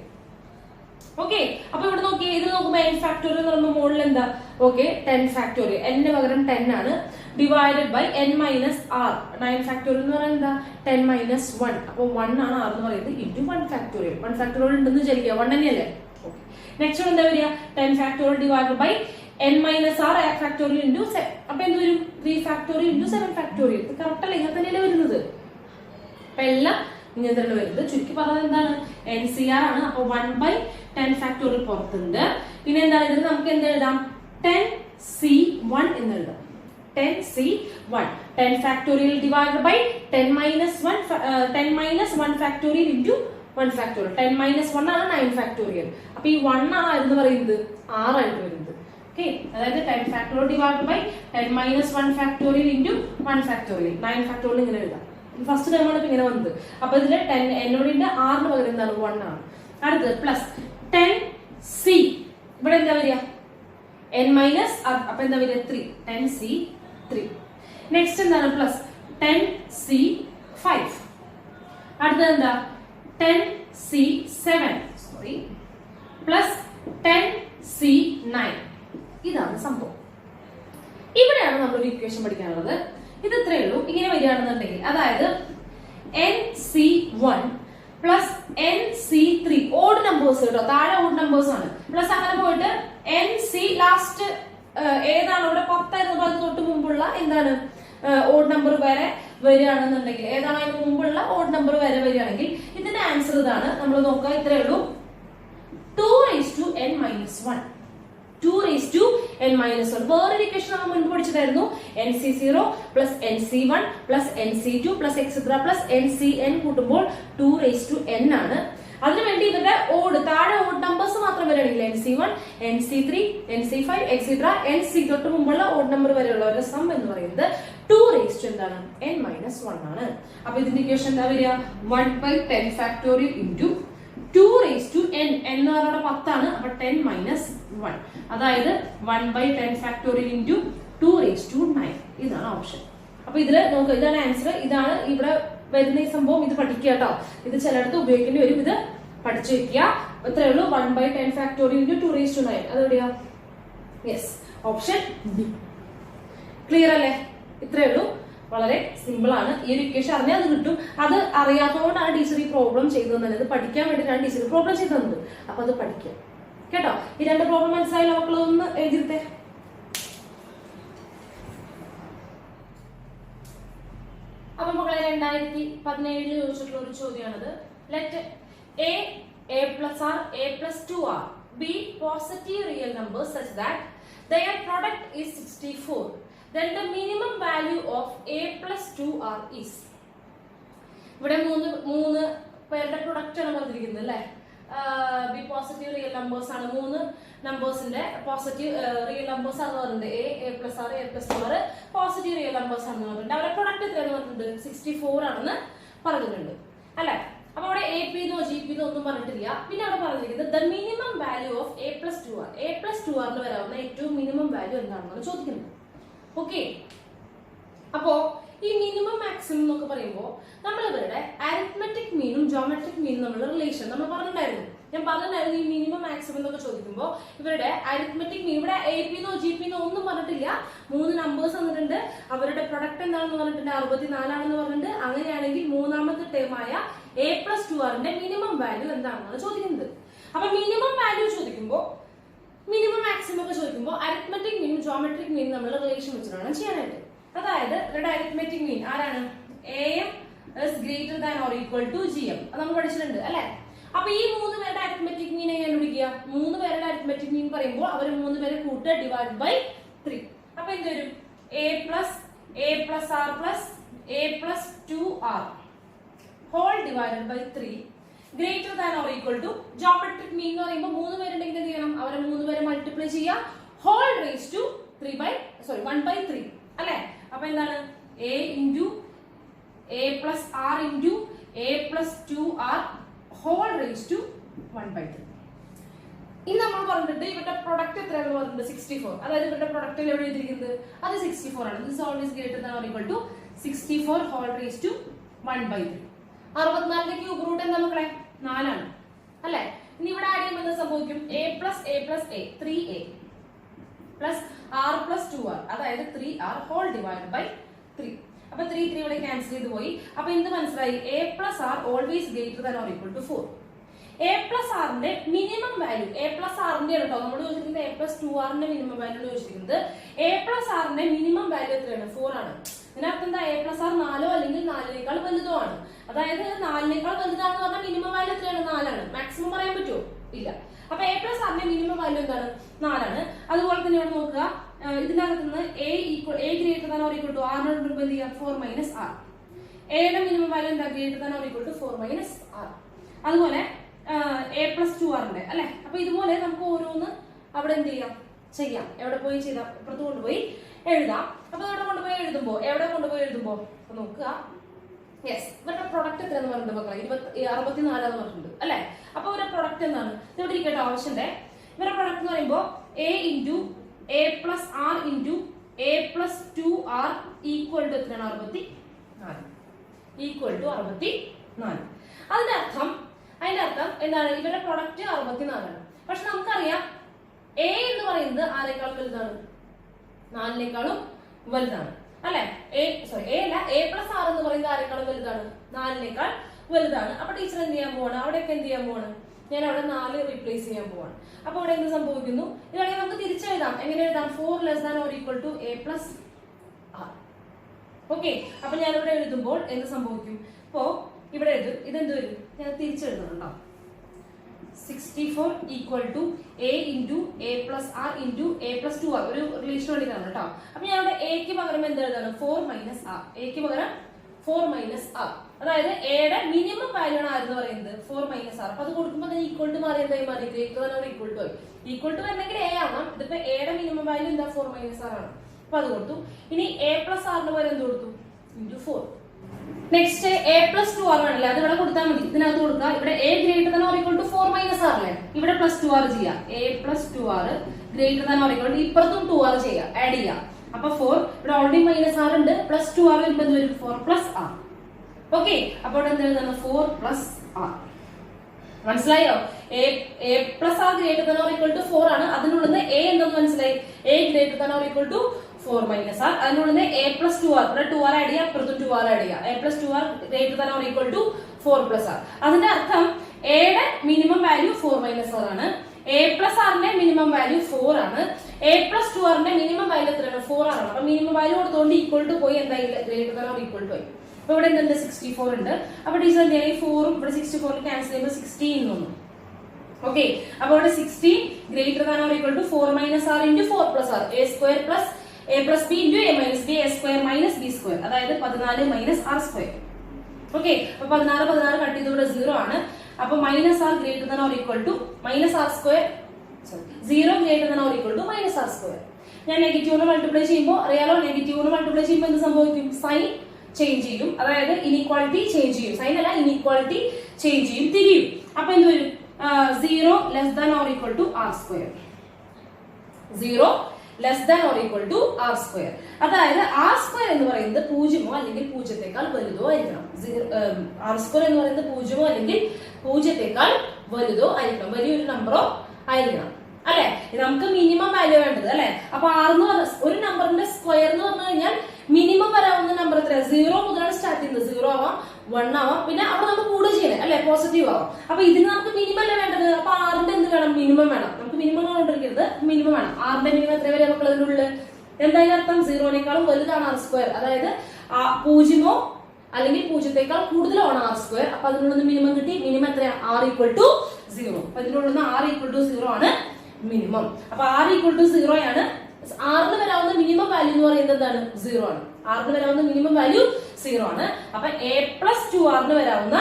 Okay. അപ്പൊ ഇവിടെ നോക്കി, ഇത് നോക്കുമ്പോ n ഫാക്ടോറിയൽ എന്ന് പറയുമ്പോൾ മുകളിൽ എന്താ? Okay, 10 factorial. n പകരം 10 ആണ്. Divided by n minus r. 9 factorial എന്ന് പറയുന്നത് എന്താ? 10 മൈനസ് 1. അപ്പൊ 1 ആണ് r എന്ന് പറയുന്നത്. Into 1 factorial. 1 ഫാക്ടോറിയൽ ഉണ്ടെന്ന് വിചാരിക്കുക. 1 തന്നെയല്ലേ? ഓക്കെ. നെക്സ്റ്റ് എന്താ വരിക? 10 factorial divided by n minus r factorial into 7. അപ്പൊ എന്ത് വരും? 3 ഫാക്ടോറിയൽ ഇൻറ്റു 7 ഫാക്ടോറിയൽ. ഇത് കറക്റ്റ് അല്ലേ? ഇങ്ങനെ തന്നെയല്ലേ വരുന്നത്? അപ്പൊ എല്ലാം ഇങ്ങനെ തന്നെ വരുന്നത്. ചുരുക്കി പറഞ്ഞത് എന്താണ്? NCR ആണ്. അപ്പൊ 1/10 ഫാക്ടോറിയൽ പുറത്തുണ്ട്. പിന്നെ എന്താണ്? ഇതിന് നമുക്ക് എന്ത് എഴുതാം? 10C1 എന്ന് എഴുതാം. 10C1. 10 factorial divided by 10 minus 1 factorial into 1 factorial. 10 minus 1 ആണ് 9 ഫാക്ടോറിയൽ. അപ്പൊ ഈ 1 ആണ് എന്ന് പറയുന്നത് 6 ആയിട്ട് വരുന്നത്. ഓക്കെ. അതായത് 10 factorial divided by 10 minus 1 factorial into 1 factorial. 9 factorial ഇങ്ങനെ എഴുതാം. ഫസ്റ്റ് ടൈമാണ് ഇപ്പൊ ഇങ്ങനെ വന്നത്. അപ്പൊ ഇതില് 10 എന്നോടിന്റെ 6ന് പകരം എന്താണ്? 1 ആണ്. അടുത്തത് പ്ലസ് 10C. ഇവിടെ എന്താ വരിക? n മൈനസ് അപ്പൊ എന്താ വരിക? 3. 10C3. നെക്സ്റ്റ് എന്താണ്? Plus 10C5. അടുത്തത് എന്താ? 10C7. Sorry, plus 10C9. ഇതാണ് സംഭവം. ഇവിടെയാണ് നമ്മളൊരു ഇക്വേഷൻ പഠിക്കാനുള്ളത്. ഇത് ഇത്രയേ ഉള്ളൂ. ഇങ്ങനെ വരികയാണെന്നുണ്ടെങ്കിൽ അതായത് NC1 plus NC3 odd numbers കേട്ടോ. താഴെ ഓഡ് നമ്പേഴ്സ് ആണ്. പ്ലസ് അങ്ങനെ പോയിട്ട് NC ലാസ്റ്റ് ഏതാണ്? ഇവിടെ 10 ആയിരുന്നു. 10 തൊട്ട് മുമ്പുള്ള എന്താണ്? ഓഡ് നമ്പർ വരെ വരികയാണെന്നുണ്ടെങ്കിൽ, ഏതാണ് അതിന് മുമ്പുള്ള ഓഡ് നമ്പർ വരെ വരികയാണെങ്കിൽ ഇതിന്റെ ആൻസർ ഇതാണ്. നമ്മൾ നോക്കുക, ഇത്രയേ ഉള്ളൂ, 2n-1. 2n-1. വേറൊരു ഇക്വേഷൻ നമ്മൾ മുൻപ് പഠിച്ചതായിരുന്നു, nc0 plus nc1 plus nc2 plus etcetera plus ncn കൂട്ടുമ്പോൾ 2n ആണ്. അതിനുവേണ്ടി ഇവരുടെ ഓഡ് താഴെ ഓഡ് നമ്പേഴ്സ് മാത്രം വരികയാണെങ്കിൽ nc1 nc3 nc5 etcetera nc തൊട്ട് മുമ്പുള്ള ഓഡ് നമ്പർ വരെയുള്ളവരുടെ സം എന്ന് പറയുന്നത് 2 എന്താണ് n-1 ആണ്. അപ്പൊ ഇതിന്റെ ഇക്വേഷൻ എന്താ വരിക, 1/10 ഫാക്ടോറിയൽ ഇൻറ്റു 2n എന്ന് പറയുന്നത് 10 ആണ്. അപ്പൊ 10-1, അതായത് 1/10 ഫാക്ടോറിയൽ ഇൻറ്റു 2/9. ഇതാണ് ഓപ്ഷൻ. അപ്പൊ ഇതില് നോക്കുക, ഇതാണ് ആൻസർ. ഇതാണ് ഇവിടെ വരുന്ന ഈ സംഭവം. ഇത് പഠിക്കുക കേട്ടോ, ഇത് ചിലയിടത്ത് ഉപയോഗിക്കേണ്ടി വരും. ഇത് പഠിച്ചു വെക്കുക. ഇത്രയേ ഉള്ളൂ, 1/10 ഫാക്ടോറിയൽ ഇൻറ്റു 2/9. അതെവിടെയാ? Yes, option B. ക്ലിയർ അല്ലേ? ഇത്രയേ ഉള്ളൂ, വളരെ സിമ്പിൾ ആണ്. ഈ ഒരു ഇക്വേഷൻ അറിഞ്ഞാൽ അത് കിട്ടും. അത് അറിയാത്തതുകൊണ്ടാണ് ടീച്ചർ ഈ പ്രോബ്ലം ചെയ്തു തന്നെ. അത് പഠിക്കാൻ വേണ്ടിയിട്ടാണ് ടീച്ചർ പ്രോബ്ലം ചെയ്തു തന്നത്. അപ്പൊ അത് പഠിക്കുക കേട്ടോ. ഈ രണ്ട് പ്രോബ്ലം മനസ്സിലായാലും മക്കളൊന്ന് എഴുതിയിരുത്തേ. അപ്പൊ മക്കളെ 2017 ചോദിച്ചിട്ടുള്ള ഒരു ചോദ്യമാണിത്. Let a plus r a plus 2r be positive real numbers such that their product is 64. Then the minimum value of a plus 2r is. ഇവിടെ മൂന്ന് പേരുടെ പ്രൊഡക്റ്റ് ആണ് പറഞ്ഞിരിക്കുന്നത് അല്ലേ. ബി പോസിറ്റീവ് റിയൽ നമ്പേഴ്സ് ആണ്. 3 നമ്പേഴ്സിന്റെ പോസിറ്റീവ് റിയൽ നമ്പേഴ്സ് ആണെന്ന് പറഞ്ഞിട്ടുണ്ട്. a plus r a plus 2r positive real numbers ആണെന്ന് പറഞ്ഞിട്ടുണ്ട്. അവരുടെ പ്രൊഡക്റ്റ് എത്രയാണെന്ന് പറഞ്ഞിട്ടുണ്ട്, 64 ആണെന്ന് പറഞ്ഞിട്ടുണ്ട് അല്ലെ. അപ്പൊ അവിടെ എ പി എന്നോ ജി പി എന്നോ ഒന്നും പറഞ്ഞിട്ടില്ല. പിന്നെ അവിടെ പറഞ്ഞിരിക്കുന്നത് the minimum value of a plus 2r. a plus 2r വരാവുന്ന ഏറ്റവും മിനിമം വാല്യൂ എന്താണെന്നാണ് ചോദിക്കുന്നത്. ഓക്കെ, അപ്പോ ഈ മിനിമം മാക്സിമം എന്നൊക്കെ പറയുമ്പോൾ നമ്മൾ ഇവരുടെ അരിത്മെറ്റിക് മീനും ജോമെട്രിക് മീനും തമ്മിലുള്ള റിലേഷൻ നമ്മൾ പറഞ്ഞിട്ടുണ്ടായിരുന്നു. ഞാൻ പറഞ്ഞിട്ടുണ്ടായിരുന്നു ഈ മിനിമം മാക്സിമം എന്നൊക്കെ ചോദിക്കുമ്പോൾ ഇവരുടെ അരിത്മെറ്റിക് മീൻ, ഇവിടെ എ പി എന്നോ ജി പി എന്നോ ഒന്നും പറഞ്ഞിട്ടില്ല. 3 നമ്പേഴ്സ് തന്നിട്ടുണ്ട്. അവരുടെ പ്രൊഡക്റ്റ് എന്താണെന്ന് പറഞ്ഞിട്ടുണ്ട്, 64 ആണെന്ന് പറഞ്ഞിട്ടുണ്ട്. അങ്ങനെയാണെങ്കിൽ മൂന്നാമത്തെ ടേമായ a plus 2rന്റെ മിനിമം വാല്യൂ എന്താണെന്നാണ് ചോദിക്കുന്നത്. അപ്പൊ മിനിമം വാല്യൂ ചോദിക്കുമ്പോൾ, മിനിമം മാക്സിമം ഒക്കെ ചോദിക്കുമ്പോൾ അരിത്മെറ്റിക് മീനും ജോമെട്രിക് മീനും തമ്മിലുള്ള റിലേഷൻ വെച്ചിട്ടാണ് ചെയ്യാനായിട്ട്. അതായത് ഇവരുടെ അരിത്മെറ്റിക് മീൻ ആരാണ്, am is greater than or equal to gm. അത് നമ്മൾ പഠിച്ചിട്ടുണ്ട് അല്ലെ. അപ്പൊ ഈ 3 പേരുടെ അരിത്മെറ്റിക് മീൻ എങ്ങനെ വിളിക്കുക, 3 പേരുടെ അരിത്മെറ്റിക് മീൻ പറയുമ്പോൾ അവർ 3 പേരെ കൂട്ടുക, ഡിവൈഡ് ബൈ 3. അപ്പൊ എന്ത് വരും, a plus r plus a plus 2r whole divided by 3 greater than or equal to geometric mean എന്ന് പറയുമ്പോൾ 3 പേരുണ്ടെങ്കിൽ എന്ത് ചെയ്യണം, അവരെ 3 പേരെ മൾട്ടിപ്ലൈ ചെയ്യുക, whole raised to 1/3 അല്ലെ. അപ്പൊ എന്താണ്, a into a plus r into a plus 2r whole raised to 1/3. ഇനി നമ്മൾ പറഞ്ഞിട്ട് ഇവരുടെ പ്രൊഡക്റ്റ് എത്രയാണെന്ന് പറഞ്ഞിട്ടുണ്ട്, 64. അതായത് ഇവരുടെ പ്രൊഡക്റ്റിൽ എവിടെ എഴുതിയിരിക്കുന്നത്, അത് 64 ആണ്. This always greater than or equal to 64 whole raise to 1/3. 64ന്റെ ക്യൂബ് റൂട്ട് എന്താ മക്കളെ, 4 ആണ് അല്ലെ. ഇനി ഇവിടെ ആഡ് ചെയ്യുമ്പോൾ എന്ത് സംഭവിക്കും, a plus a 3a plus r plus 2r അതായത് 3r ഹോൾ ഡിവൈഡ് ബൈ 3. അപ്പൊ 3 ഇവിടെ ക്യാൻസൽ ചെയ്ത് പോയി. അപ്പൊ എന്ത് മനസ്സിലായി, a plus r always greater than or equal to 4. a plus r ന്റെ minimum value, a plus r ന്റെ കേട്ടോ നമ്മൾ ചോദിച്ചിരിക്കുന്നത്, a plus 2r ന്റെ മിനിമം വാല്യൂ ചോദിച്ചിരിക്കുന്നത്. a plus r ന്റെ മിനിമം വാല്യൂ എത്രയാണ്, 4 ആണ്. ഇതിനർത്ഥം എന്താ, a plus r 4 അല്ലെങ്കിൽ 4നേക്കാൾ വലുതോ ആണ്. അതായത് 4നേക്കാൾ വലുതാണെന്ന് പറഞ്ഞാൽ മിനിമം വാല്യൂ എത്രയാണ്, 4 ആണ്. മാക്സിമം പറയാൻ പറ്റുമോ, ഇല്ല. അപ്പൊ a plus r ന്റെ മിനിമം വാല്യൂ എന്താണ്, 4 ആണ്. അതുപോലെ തന്നെ ഇവിടെ നോക്കുക, ഇതിനകത്ത് നിന്ന് a greater than or equal to r നോട് എന്ത് ചെയ്യാം, 4 മൈനസ് r. a യുടെ മിനിമം വാല്യൂ എന്താ, greater than or equal to 4 minus r. അതുപോലെ a plus 2r ഉണ്ട് അല്ലെ. അപ്പൊ ഇതുപോലെ നമുക്ക് ഓരോന്ന് അവിടെ എന്ത് ചെയ്യാം, എവിടെ പോയി ചെയ്താൽ ഇപ്പുറത്ത് കൊണ്ടുപോയി എഴുതാം. അപ്പൊ ഇവിടെ കൊണ്ടുപോയി എഴുതുമ്പോ നോക്കുക, യെസ് ഇവരുടെ പ്രൊഡക്റ്റ് എത്രയെന്ന് പറഞ്ഞിട്ട് മക്കളെ 64 എന്ന് പറഞ്ഞിട്ടുണ്ട് അല്ലെ. അപ്പൊ ഇവരുടെ പ്രൊഡക്റ്റ് എന്താണ്, ഇവിടെ ഇരിക്കട്ടെ ആവശ്യന്റെ. ഇവരുടെ പ്രൊഡക്റ്റ് എന്ന് പറയുമ്പോൾ a into a plus r into a plus 2r equal to എത്രയാണ്, 64 ഈക്വൽ ടു 64. അതിന്റെ അർത്ഥം എന്താണ്, ഇവരുടെ പ്രൊഡക്റ്റ് 64 ആണ്. പക്ഷെ നമുക്കറിയാം a എന്ന് പറയുന്നത് ആരെക്കാളും വലുതാണ്, 4നേക്കാളും വലുതാണ് അല്ലെ. a അല്ല, a plus r എന്ന് പറയുന്നത് ആരെക്കാളും വലുതാണ്, 4നേക്കാൾ വലുതാണ്. അപ്പൊ ടീച്ചർ എന്ത് ചെയ്യാൻ പോവാണ്, അവിടെയൊക്കെ എന്ത് ചെയ്യാൻ പോവാണ്, ഞാൻ അവിടെ 4 റീപ്ലേസ് ചെയ്യാൻ പോവാണ്. അപ്പൊ ഇവിടെ എന്ത് സംഭവിക്കുന്നു, ഇതാണെങ്കിൽ നമുക്ക് തിരിച്ചെഴുതാം. എങ്ങനെ എഴുതാം, 4 less than or equal to a plus r. Okay, അപ്പൊ ഞാനിവിടെ എഴുതുമ്പോൾ എന്ത് സംഭവിക്കും? ഇപ്പോ ഇവിടെ ഇതെന്ത് വരും? ഞാൻ തിരിച്ചെഴുതണം. 64 equal to a into a plus R into a plus 2r. ഒരു റിലേഷൻ വേണ്ടിയിട്ടാണ് കേട്ടോ. അപ്പൊ ഞാൻ ഇവിടെ എക്ക് പകരം എന്ത് എഴുതാണ്? 4 മൈനസ് ആർ. എക്ക് പകരം 4 മൈനസ് ആർ. അതായത് എയുടെ മിനിമം വാല്യൂ ആണ് ആരെന്ന് പറയുന്നത് 4 മൈനസ് ആർ. അപ്പൊ അത് കൊടുക്കുമ്പോൾ ഈക്വൽ ടു മാറി എന്തായി മാറി? Greater than or equal to ആയി. ഈക്വൽ ടു വരണമെങ്കിൽ എ ആവാം. ഇതിപ്പോ എയുടെ മിനിമം വാല്യൂ എന്താ? 4 മൈനസ് ആർ ആണ്. അപ്പൊ അത് കൊടുത്തു. ഇനി a പ്ലസ് ആറിന് പകരം എന്ത് കൊടുത്തു? Into 4. Next a plus 2r ആണല്ലേ, അത് ഇവിടെ കൊടുത്താൽ മതി. ഇതിനകത്ത് കൊടുക്കുക. ഇവിടെ a greater than or equal to 4 minus r അല്ലേ, ഇവിടെ പ്ലസ് 2r ചെയ്യാം. a plus 2r greater than or equal to ഇപ്പുറത്തും 2r ചെയ്യാം, ആഡ് ചെയ്യാം. അപ്പൊ 4 ഇവിടെ ഓൾറെഡി മൈനസ് ആർ ഉണ്ട്, പ്ലസ് 2r വരുമ്പോൾ എന്ത് വരും? 4 പ്ലസ് ആർ. ഓക്കെ, അപ്പോൾ ഇവിടെ എന്ത് എഴുതുന്നത്? 4 പ്ലസ് ആർ. മനസ്സിലായോ? a plus R greater than or equal to 4 ആണ്. അതിനുള്ളത് a എന്തെന്ന് മനസ്സിലായി? a greater than or equal to 4 minus r. അതിനുള്ളിൽ a പ്ലസ് 2r, ഇവിടെ 2r ആഡ് ചെയ്യാം, അപ്പുറത്തും 2r ആഡ് ചെയ്യാം. a plus 2r greater than or equal to 4 plus R. അതിന്റെ അർത്ഥം എയുടെ മിനിമം വാല്യൂ 4 മൈനസ് ആർ ആണ്. a പ്ലസ് ആറിന്റെ മിനിമം വാല്യൂ 4 ആണ്. a പ്ലസ് 2rന്റെ മിനിമം വാല്യൂ എത്രയാണ്? 4 ആണ്. അപ്പൊ മിനിമം വാല്യൂ കൊടുത്തുകൊണ്ട് ഈക്വൽ ടു പോയി എന്തായില്ല? Greater than or equal to ആയി. അപ്പൊ ഇവിടെ എന്തുണ്ട്? 64 ഉണ്ട്. അപ്പൊ ടീച്ചർ എന്ത് ചെയ്യാം? ഈ 4ഉം ഇവിടെ 64 ക്യാൻസൽ ചെയ്യുമ്പോൾ 16 വന്നു. ഓക്കെ, അപ്പൊ ഇവിടെ 16 greater than or equal to 4 minus r into 4 plus r. a square plus a plus b into a minus B, a square minus B square, അതായത് 14 മൈനസ് ആർ സ്ക്വയർ. ഓക്കെ, അപ്പൊ 14 cut ചെയ്ത് ഇവിടെ 0 ആണ്. അപ്പൊ minus r greater than or equal to minus R square, 0 greater than or equal to minus R square. ഞാൻ നെഗറ്റീവിന് multiply ചെയ്യുമ്പോൾ അറിയാലോ, നെഗറ്റീവിന് മൾട്ടിപ്ലൈ ചെയ്യുമ്പോൾ എന്ത് സംഭവിക്കും? സൈൻ ചേഞ്ച് ചെയ്യും, അതായത് ഇനീക്വാളിറ്റി ചേഞ്ച് ചെയ്യും. സൈൻ അല്ല, ഇനീക്വാളിറ്റി ചേഞ്ച് ചെയ്യും, തിരിയും. അപ്പൊ എന്ത് വരും? 0 less than or equal to R square. 0 less than or equal to R square. അതായത് ആർ സ്ക്വയർ എന്ന് പറയുന്നത് 0 അല്ലെങ്കിൽ 0 വലുതോ ആയിരിക്കണം. ആർ സ്ക്വയർ എന്ന് പറയുന്നത് 0 അല്ലെങ്കിൽ 0 വലുതോ ആയിരിക്കണം, വലിയൊരു നമ്പറോ ആയിരിക്കണം അല്ലെ. നമുക്ക് മിനിമം വാല്യൂ വേണ്ടത് അല്ലെ. അപ്പൊ ആർന്ന് പറഞ്ഞ ഒരു നമ്പറിന്റെ സ്ക്വയർ എന്ന് പറഞ്ഞു കഴിഞ്ഞാൽ മിനിമം വരാവുന്ന നമ്പർ എത്ര? 0 മുതലാണ് സ്റ്റാർട്ട് ചെയ്യുന്നത്. 0 ആവാം, 1 ആവാം, പിന്നെ അവിടെ നമുക്ക് കൂടുതൽ ചെയ്യണേ അല്ലെ, പോസിറ്റീവ് ആവാം. അപ്പൊ ഇതിന് നമുക്ക് മിനിമം അല്ലേ വേണ്ടത്. അപ്പൊ ആറിന്റെ എന്ത് വേണം? മിനിമം വേണം. നമുക്ക് മിനിമം കൊണ്ടിരിക്കരുത്, മിനിമം വേണം. ആറിന്റെ മിനിമം എത്ര വരെ മക്കൾ അതിനുള്ളിൽ? എന്തായാലും അർത്ഥം 0നേക്കാളും വലുതാണ് ആർ സ്ക്വയർ. അതായത് 0 അല്ലെങ്കിൽ 0 കൂടുതലാണ് ആർ സ്ക്വയർ. അപ്പൊ അതിനുള്ളിൽ മിനിമം കിട്ടി. മിനിമം എത്രയാണ്? R equal to 0. അപ്പൊ ഇതിനുള്ളിൽ ആർ ഈക്വൽ ടു 0 ആണ് മിനിമം. അപ്പൊ ആർ ഈക്വൽ ടു 0 ആണ്. ആറിന് വരാവുന്ന മിനിമം വാല്യൂ എന്ന് പറയുന്നത് എന്താണ്? 0 ആണ്. ആറിന് വരാവുന്ന മിനിമം വാല്യൂ 0 ആണ്. അപ്പൊ a പ്ലസ് 2r വരാവുന്ന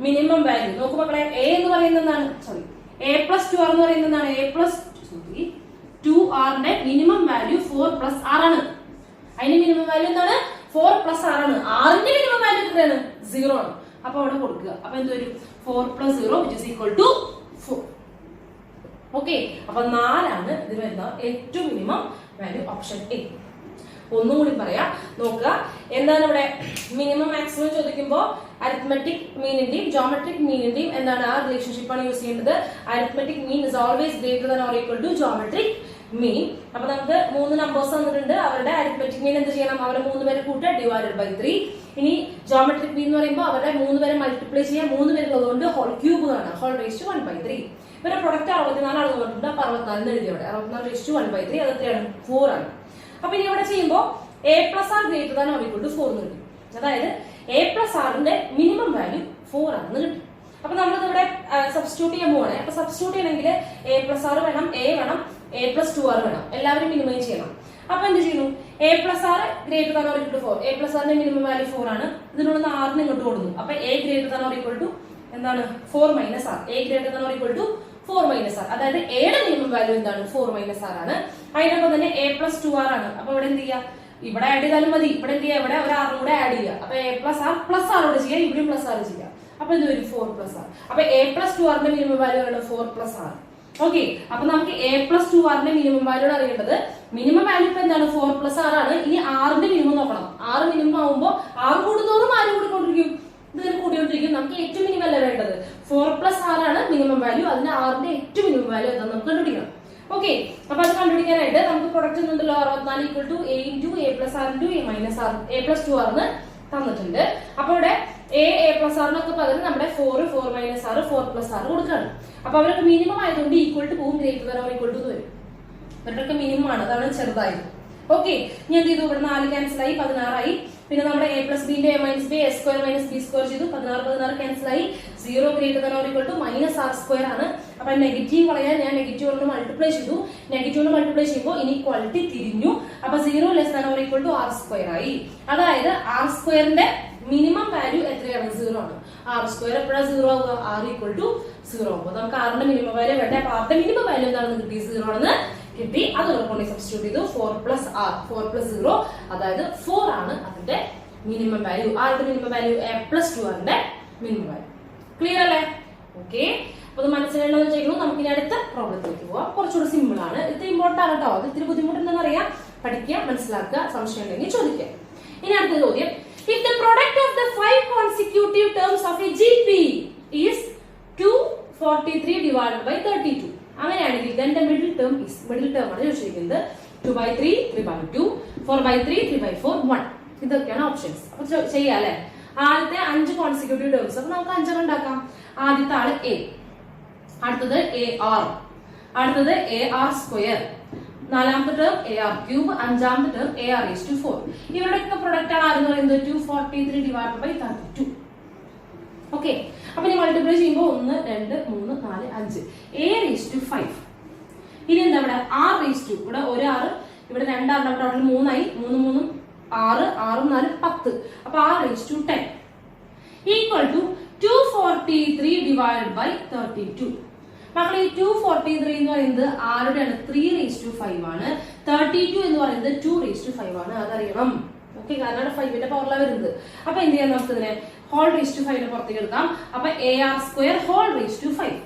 മിനിമം വാല്യൂ നോക്കൂ മക്കളെ. a എന്ന് പറയുന്നത് എന്താണ്? സോറി, a പ്ലസ് 2r എന്ന് പറയുന്നത് എന്താണ്? a പ്ലസ് 2rന്റെ മിനിമം വാല്യൂ 4 പ്ലസ് r ആണ്. അതിന്റെ മിനിമം വാല്യൂ എന്താണ്? 4 പ്ലസ് r ആണ്. ആറിന്റെ മിനിമം വാല്യൂ എത്രയാണ്? 0 ആണ്. അപ്പൊ അവിടെ കൊടുക്കുക. അപ്പൊ എന്ത് വരും? 4 plus 0 which is equal to 4. Okay, അപ്പൊ 4 ആണ് ഇത് വരുന്ന ഏറ്റവും മിനിമം വാല്യൂ, ഓപ്ഷൻ എ. ഒന്നും കൂടി പറയാം, നോക്കുക. എന്താണ് ഇവിടെ മിനിമം മാക്സിമം ചോദിക്കുമ്പോൾ അരിത്മെറ്റിക് മീനിന്റെയും ജോമെട്രിക് മീനിന്റെയും എന്താണ് ആ റിലേഷൻഷിപ്പാണ് യൂസ് ചെയ്യേണ്ടത്. Arithmetic mean is always greater than or equal to geometric mean. അപ്പൊ നമുക്ക് 3 നമ്പേഴ്സ് തന്നിട്ടുണ്ട്. അവരുടെ അരിത്മെറ്റിക് മീൻ എന്ത് ചെയ്യണം? അവരെ 3 പേരെ കൂട്ടുക, ഡിവൈഡഡ് ബൈ 3. ഇനി ജോമെട്രിക് മീൻ എന്ന് പറയുമ്പോൾ അവരുടെ 3 പേരെ മൾട്ടിപ്ലൈ ചെയ്യാൻ 3 പേരുള്ളതുകൊണ്ട് ഹോൾ ക്യൂബ് ആണ്, ഹോൾ റേസ് ടു 1/3. ഇവരുടെ പ്രൊഡക്റ്റ് 64 ആണ് തന്നിട്ടുണ്ട്. അപ്പൊ 64 എഴുതി അവിടെ 64 റേസ് ടു 1/3. അത് എത്രയാണ്? 4 ആണ്. അപ്പൊ ഇനി ഇവിടെ ചെയ്യുമ്പോൾ a plus R greater than or equal to 4 എന്ന് കിട്ടും. അതായത് a പ്ലസ് ആറിന്റെ മിനിമം വാല്യൂ 4 ആണെന്ന് കിട്ടും. അപ്പൊ നമ്മളിത് ഇവിടെ സബ്സ്റ്റിറ്റ്യൂട്ട് ചെയ്യാൻ പോവാണ്. അപ്പൊ സബ്സ്റ്റിറ്റ്യൂട്ട് ചെയ്യണമെങ്കിൽ a പ്ലസ് ആർ വേണം, a വേണം, a പ്ലസ് 2r വേണം. എല്ലാവരും മിനിമൈസ് ചെയ്യണം. അപ്പൊ എന്ത് ചെയ്യുന്നു? a plus R greater than or equal to 4. a plus ആറിന്റെ മിനിമം വാല്യൂ 4 ആണ്. ഇതിനുള്ള 6 ഇങ്ങോട്ട് കൊടുക്കുന്നു. അപ്പൊ a greater than or equal to എന്താണ്? 4 minus R. a greater than or equal to 4 minus R. അതായത് എയുടെ മിനിമം വാല്യൂ എന്താണ്? 4 മൈനസ് ആർ ആണ്. അതിനൊപ്പം തന്നെ a പ്ലസ് 2r ആണ്. അപ്പൊ ഇവിടെ എന്ത് ചെയ്യാം? ഇവിടെ ആഡ് ചെയ്താലും മതി. ഇവിടെ എന്ത് ചെയ്യാം? ഇവിടെ ഒരു ആറും കൂടെ ആഡ് ചെയ്യുക. അപ്പൊ a പ്ലസ് ആർ പ്ലസ് ആറോട് ചെയ്യാം, ഇവിടെയും പ്ലസ് ആർ ചെയ്യാം. അപ്പൊ ഇത് ഒരു 4 പ്ലസ് ആർ. അപ്പൊ a പ്ലസ് 2rന്റെ മിനിമം വാല്യൂ ആണ് 4 പ്ലസ് ആർ. ഓക്കെ, അപ്പൊ നമുക്ക് a പ്ലസ് 2rന്റെ മിനിമം വാല്യൂ അറിയേണ്ടത്. മിനിമം വാല്യൂ ഇപ്പൊ എന്താണ്? 4 പ്ലസ് ആർ ആണ്. ഇനി 6ന്റെ മിനിമം നോക്കണം. 6 മിനിമം ആവുമ്പോൾ 6 കൂടുന്നോറും 6 കൂടിക്കൊണ്ടിരിക്കും, ഇത് കൂടിക്കൊണ്ടിരിക്കും. നമുക്ക് ഏറ്റവും മിനിമം അല്ല വേണ്ടത്. 4 പ്ലസ് ആർ ആണ് മിനിമം വാല്യൂ. അതിന് 6ന്റെ ഏറ്റവും മിനിമം വാല്യൂ എന്താ നമുക്ക് കണ്ടുപിടിക്കണം. ഓക്കെ, അപ്പൊ അത് കണ്ടുപിടിക്കാനായിട്ട് നമുക്ക് പ്രൊഡക്റ്റ് ഒന്നുണ്ടല്ലോ 64 equal to a into a plus R into a minus R, a plus 2r എന്ന് തന്നിട്ടുണ്ട്. അപ്പൊ ഇവിടെ a പ്ലസ് ആറിനൊക്കെ പകരം നമ്മുടെ 4 മൈനസ് ആർ 4 പ്ലസ് ആർ കൊടുക്കുകയാണ്. അപ്പൊ അവരൊക്കെ മിനിമം ആയതുകൊണ്ട് ഈക്വൽ ടു പോകും, greater than or equal to വരും. ഇവരുടെയൊക്കെ മിനിമം ആണ്, അതാണ് ചെറുതായത്. ഓക്കെ, ഞാൻ എന്ത് ചെയ്തു? ഇവിടെ 4 ക്യാൻസൽ ആയി, 16 ആയി. പിന്നെ നമ്മുടെ a പ്ലസ് ബിന്റെ a minus B a square minus B square ചെയ്തു. 16 ക്യാൻസൽ ആയി. 0 greater than or equal to minus R square ആണ്. അപ്പൊ നെഗറ്റീവ് കളയാൻ ഞാൻ നെഗറ്റീവ് കൊണ്ട് മൾട്ടിപ്ലൈ ചെയ്തു. നെഗറ്റീവ് കൊണ്ട് മൾട്ടിപ്ലൈ ചെയ്യുമ്പോൾ ഇനീക്വാളിറ്റി തിരിഞ്ഞു. അപ്പൊ 0 less than or equal to R square ആയി. അതായത് ആർ സ്ക്വയറിന്റെ മിനിമം വാല്യൂ എത്രയാണ്? 0 ആണ്. ആർ സ്ക്വയർ എപ്പോഴാണ് 0 ആവുക? ആർ ഈക്വൽ ടു 0 ആവുമ്പോൾ നമുക്ക് ആറിന്റെ മിനിമം വാല്യൂ വേണ്ടേ? അപ്പൊ ആറിന്റെ മിനിമം വാല്യൂ എന്താണെന്ന് കിട്ടി? 0 ആണെന്ന് കിട്ടി. അതോടെ കൊണ്ട് സബ്സ്റ്റിറ്റ്യൂട്ട് ചെയ്തു. 4 പ്ലസ് ആർ, 4 പ്ലസ് 0, അതായത് 4 ആണ് അതിന്റെ മിനിമം വാല്യൂ. ആരുടെ മിനിമം വാല്യൂ? a പ്ലസ് 2 ആറിന്റെ മിനിമം വാല്യൂ. ക്ലിയർ അല്ലേ? ഓക്കെ, അപ്പൊ അത് മനസ്സിലാണെന്ന് വെച്ചിരിക്കുന്നു. നമുക്ക് ഇനി അടുത്ത പ്രോബ്ലത്തിലേക്ക് പോവാം. കുറച്ചുകൂടി സിമ്പിൾ ആണ്. ഇത് ഇമ്പോർട്ടന്റ് ആണ് കേട്ടോ. അത് ഇത്തിരി ബുദ്ധിമുട്ടുണ്ടെന്ന് അറിയാം. പഠിക്കുക, മനസ്സിലാക്കുക, സംശയം ഉണ്ടെങ്കിൽ ചോദിക്കുക. ഇനി അടുത്ത ചോദ്യം, if the product of the 5 consecutive terms of a GP is 243 divided by 32, അങ്ങനെയാണെങ്കിൽ then the middle term ആണ് ചോദിച്ചിരിക്കുന്നത്. 2/3, 3/2, 4/3, 3/4, 1. ഇതൊക്കെയാണ് ഓപ്ഷൻസ്. അപ്പൊ ചെയ്യാം അല്ലെ? ആദ്യത്തെ 5 കോൺസിക്യൂട്ടീവ് ടേംസ്. അപ്പൊ നമുക്ക് 5 ഉണ്ടാക്കാം. ആദ്യത്തെ ആള് a, അടുത്തത് AR, അടുത്തത് AR സ്ക്വയർ, നാലാമത്തെ ടേം AR ക്യൂബ്, അഞ്ചാമത്തെ ടേം AR⁴. ഇവരുടെയൊക്കെ പ്രൊഡക്റ്റ് ആണ് ആരെന്ന് പറയുന്നത് 243 divided by 32. ഓക്കെ, അപ്പൊ ഇനി മൾട്ടിപ്ലൈ ചെയ്യുമ്പോൾ 1, 2, 3, 4, 5 A⁵. ഇനി എന്താ ഇവിടെ? R⁵. ഇവിടെ ഒരു 6, ഇവിടെ 2 ആറിന്റെ ടോട്ടൽ 3 ആയി. 3 3 6, 6 4 10. അപ്പൊ R⁻10 equal to 243 divided by 32. മക്കളെ ഈ 243 എന്ന് പറയുന്നത് ആരുടെയാണ്? 3⁵5 ആണ്. 32 എന്ന് പറയുന്നത് 2⁵5 ആണ്. അതറിയണം. ഓക്കെ, കാരണം 5ന്റെ പവറിലാണ് വരുന്നത്. അപ്പൊ എന്ത് ചെയ്യാം? നമുക്ക് ഇതിനെ whole⁵5 പുറത്തേക്ക് എടുക്കാം. അപ്പൊ AR² whole⁵5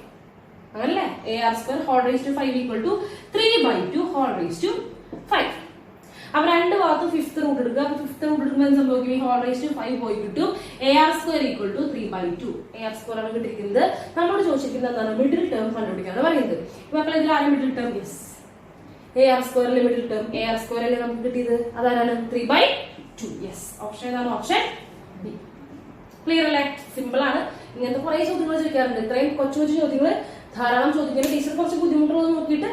അങ്ങനല്ലേ? AR² whole⁵5 equal to 3/2 whole⁵5. അപ്പൊ രണ്ട് ഭാഗത്തും 5th റൂട്ട് എടുക്കുക. അപ്പൊ 5th റൂട്ട് എടുക്കുമ്പോൾ എന്ത് സംഭവിക്കും? ഈ whole⁵5 പോയി കിട്ടും. AR² equal to 3/2. AR² ആണ് കിട്ടിയിരിക്കുന്നത്. നമ്മളോട് ചോദിച്ചിരിക്കുന്നത് എന്താണ്? മിഡിൽ ടേം കണ്ടുപിടിക്കാണ് പറയുന്നത്. മക്കളെ ഇതിൽ ആരും middle term? Yes, AR² middle term. AR² അല്ലേ നമുക്ക് കിട്ടിയത്? അതാരാണ്? 3/2. യെസ്, ഓപ്ഷൻ ഏതാണ്? Option B. ക്ലിയർ അല്ലേ? സിമ്പിൾ ആണ്. ഇങ്ങനത്തെ കുറെ ചോദ്യങ്ങൾ ചോദിക്കാറുണ്ട്. ഇത്രയും കൊച്ചു കൊച്ചു ചോദ്യങ്ങൾ ധാരാളം ചോദിക്കുന്നത് ടീച്ചർ കുറച്ച് ബുദ്ധിമുട്ടുള്ളത് നോക്കിയിട്ട്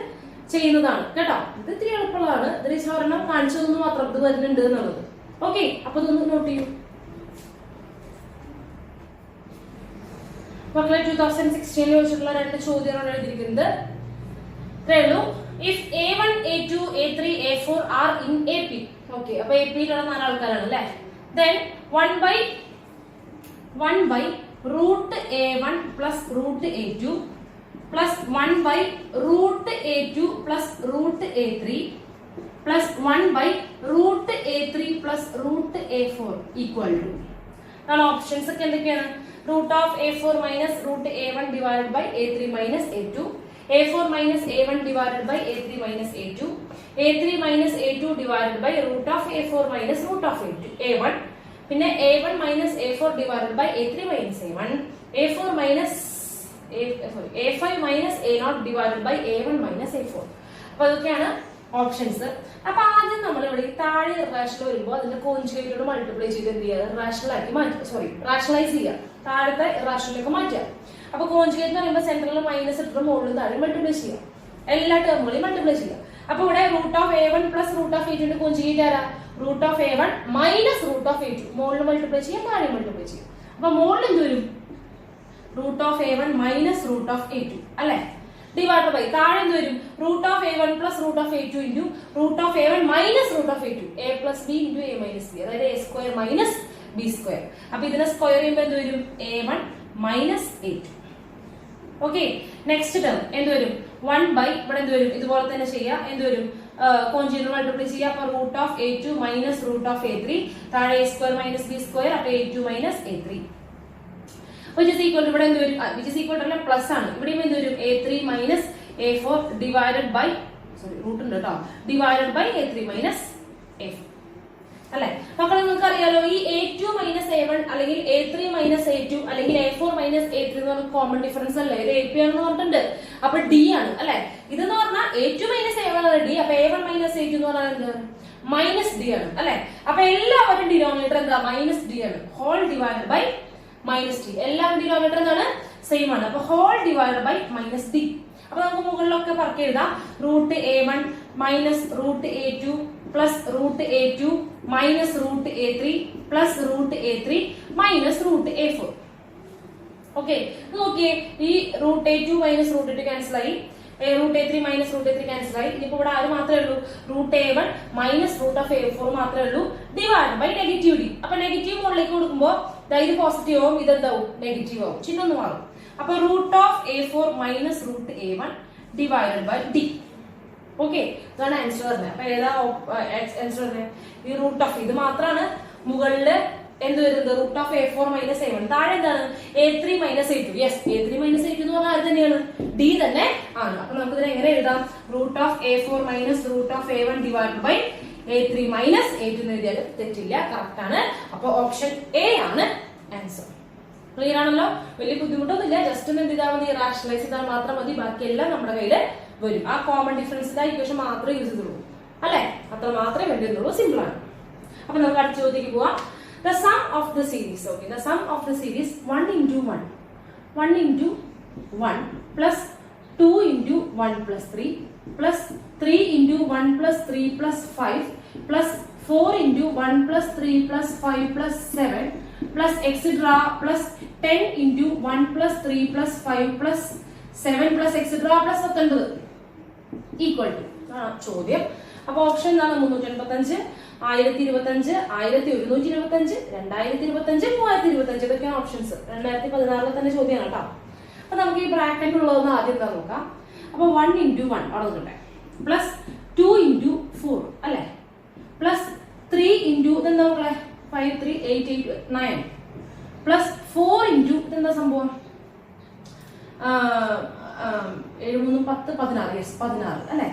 ചെയ്യുന്നതാണ് കേട്ടോ. ഇത് ഇത്തിരി എളുപ്പമുള്ളതാണ്. ഇതിൽ ഒരെണ്ണം കാണിച്ചതൊന്ന് മാത്രം ഇത് വരുന്നുണ്ട് എന്നുള്ളത്. ഓക്കെ, അപ്പൊ ഇതൊന്ന് നോട്ട് ചെയ്യൂ മക്കളെ. 2016 വെച്ചിട്ടുള്ള 2 ചോദ്യങ്ങളാണ് എഴുതിയിരിക്കുന്നത്. ഇത്രയുള്ളൂ. If A1, A2, A3, A4 are in AP. Okay, അപ്പൊ AP-യിലുള്ള 4 ആൾക്കാരാണ് അല്ലെ. then 1/√A1 plus √A2 plus 1/√A2 plus √A3 plus 1/√A3 plus √A4 equal to. ആണ് ഓപ്ഷൻസ് ഒക്കെ എന്തൊക്കെയാണ്? √A4 minus √A1 divided by A3 minus A2, A4 minus A1 divided by A3 minus A2, A3 minus A2 divided by √A4 minus √A1, പിന്നെ A1 minus A4 divided by A3 minus A1, A5 minus A0 divided by A1 minus A4. അപ്പൊ അതൊക്കെയാണ് options. അപ്പൊ ആദ്യം നമ്മൾ ഇവിടെ താഴെ irrational വരുമ്പോൾ അതിന്റെ കോൺജുഗേറ്റോട് മൾട്ടിപ്ലൈ ചെയ്ത് എന്ത് ചെയ്യുക? റാഷണലൈസ് ചെയ്യുക. താഴത്തെ ഇറേഷണലിലേക്ക് മാറ്റുക. അപ്പൊ കോൺജുഗേറ്റ് എന്ന് പറയുമ്പോൾ സെൻട്രലിൽ മൈനസ് ഇട്ടിട്ട് മുകളിൽ താഴെ മൾട്ടിപ്ലൈ ചെയ്യുക. എല്ലാ ടേമുകളെയും മൾട്ടിപ്ലൈ ചെയ്യുക. അപ്പൊ ഇവിടെ √A1 പ്ലസ് √A2 കോൺജുഗേറ്റ് ആരാ? √A1 minus √A2. മുകളിൽ മൾട്ടിപ്ലൈ ചെയ്യുക, താഴെ മൾട്ടിപ്ലൈ ചെയ്യുക. അപ്പൊ മുകളിൽ എന്ത് വരും? √A1 മൈനസ് √A2 അല്ലെ? ഡിവൈഡ് ബൈ താഴെ എന്ത് വരും? √A1 plus √A2 into √A1 minus √A2. A plus b into A minus B, അതായത് A² മൈനസ് B². അപ്പൊ ഇതിനെ സ്ക്വയർ ചെയ്യുമ്പോൾ എന്ത് വരും? A1 minus A2. Okay, next term എന്ത് വരും? 1/, ഇവിടെ എന്ത് വരും? ഇതുപോലെ തന്നെ ചെയ്യാം. എന്ത് വരും? കോൺജുഗേറ്റ് മൾട്ടിപ്ലൈ ചെയ്യാം. അപ്പൊ √A2 മൈനസ് √A3, താഴെ A² മൈനസ് B², അപ്പൊ A2 minus A3 which is equal to ഇവിടെ എന്ത് വരും? which is equal to plus ആണ്. ഇവിടെയും എന്ത് വരും? A3 minus A4 divided by root ഉണ്ട് കേട്ടോ, divided by A3 minus A4 അല്ലെ? മക്കളെ നിങ്ങൾക്ക് അറിയാലോ ഈ A2 മൈനസ് A1 അല്ലെങ്കിൽ A3 മൈനസ് A2 അല്ലെങ്കിൽ A4 മൈനസ് A3 എന്ന് പറഞ്ഞ കോമൺ ഡിഫറൻസ് അല്ലേ? ഇത് AP ആണെന്ന് പറഞ്ഞിട്ടുണ്ട്. അപ്പൊ D ആണ് അല്ലെ? ഇതെന്ന് പറഞ്ഞാൽ A2 മൈനസ് A1 ആണ് D. അപ്പൊ A1 മൈനസ് A2 എന്ന് പറഞ്ഞാൽ എന്ത്? മൈനസ് D ആണ് അല്ലെ? അപ്പൊ എല്ലാവരും ഡിനോമിനേറ്റർ എന്താ? മൈനസ് D ആണ്. Whole divided by minus D. എല്ലാവരും ഡിനോമിനേറ്റർ എന്താണ്? സെയിം ആണ്. അപ്പൊ whole divided by minus D. അപ്പൊ നമുക്ക് മുകളിലൊക്കെ പറക്കി എഴുതാം. √A1 minus √A2 plus root a2 minus root a3 plus root a3 minus root a4. Okay, നോക്കിയേ, ഈ root a2 minus root a2 cancel ആയി, root a3 minus root a3 cancel ആയി. ഇനിയിപ്പോ ഇവിടെ ആര് മാത്രമേ ഉള്ളൂ? Root a1 minus root of a4 മാത്രമേ ഉള്ളൂ, ഡിവൈഡ് ബൈ നെഗറ്റീവ് ഡി. അപ്പൊ നെഗറ്റീവ് മുകളിലേക്ക് കൊടുക്കുമ്പോൾ ഇത് പോസിറ്റീവ് ആവും, ഇതെന്താവും? നെഗറ്റീവ് ആവും, ചിഹ്നം ഒന്ന് മാറും. അപ്പൊ root of a4 minus root a1 divided by D. Okay, ഇതാണ് ആൻസർ വരുന്നത്. അപ്പൊ ഏതാ ആൻസർ വരുന്നത്? ഈ റൂട്ട് ഓഫ് ഇത് മാത്രമാണ് മുകളില് എന്ത് വരുന്നത്? Root of a4 minus a1. താഴെ എന്താണ്? a3 minus a2. Yes, a3 minus a2 എന്ന് പറഞ്ഞാൽ അത് തന്നെയാണ്, ഡി തന്നെ ആണ്. അപ്പൊ നമുക്ക് ഇതിനെ എങ്ങനെ എഴുതാം? Root of a4 minus root of a1 divide by a3 minus a2 എന്ന് എഴുതിയാൽ തെറ്റില്ല, കറക്റ്റ് ആണ്. അപ്പൊ ഓപ്ഷൻ എ ആണ് ആൻസർ. ക്ലിയർ ആണല്ലോ? വലിയ ബുദ്ധിമുട്ടൊന്നുമില്ല, ജസ്റ്റ് ഒന്ന് എന്ത് ചെയ്താൽ മതി? റാഷണലൈസ് ചെയ്താൽ മാത്രം മതി, ബാക്കിയെല്ലാം നമ്മുടെ കയ്യില് വരും. ആ കോമൺ ഡിഫറൻസ് ഇക്വേഷൻ മാത്രമേ യൂസ് ചെയ്തുള്ളൂ, അല്ലെ? അത്ര മാത്രമേ വേണ്ടിയുള്ളൂ, സിമ്പിൾ ആണ്. അപ്പൊ നമുക്ക് അടുത്ത ചോദ്യത്തിലേക്ക് പോവാം. The sum of the series, okay, the sum of the series 1 into 1 into 1 plus 2 into 1 plus 3 plus 3 into 1 plus 3 plus 5 plus 4 into 1 plus 3 plus 5 plus 7 plus etc plus 10 into 1 plus 3 plus 5 plus 7 plus etc plus 19 equal to ചോദ്യം. അപ്പൊ option എന്താണ്? 385, 1025, 1125, 2025, 3025. ഇതൊക്കെയാണ് options. 2016 തന്നെ ചോദ്യമാണ് കേട്ടോ. അപ്പൊ നമുക്ക് ഈ ബ്രാക്കറ്റ് ഉള്ളതെന്ന് ആദ്യം എന്താ നോക്കാം. അപ്പൊ 1 into 1 അവിടെ നോക്കട്ടെ, പ്ലസ് 2 into 4 അല്ലെ, പ്ലസ് 3 into ഇതെന്താ നോക്കട്ടെ, 5, 3, 8, 8, 9 പ്ലസ് 4 into ഇതെന്താ സംഭവം? 7, 3, 10, 16. യെസ്, 16 അല്ലെ.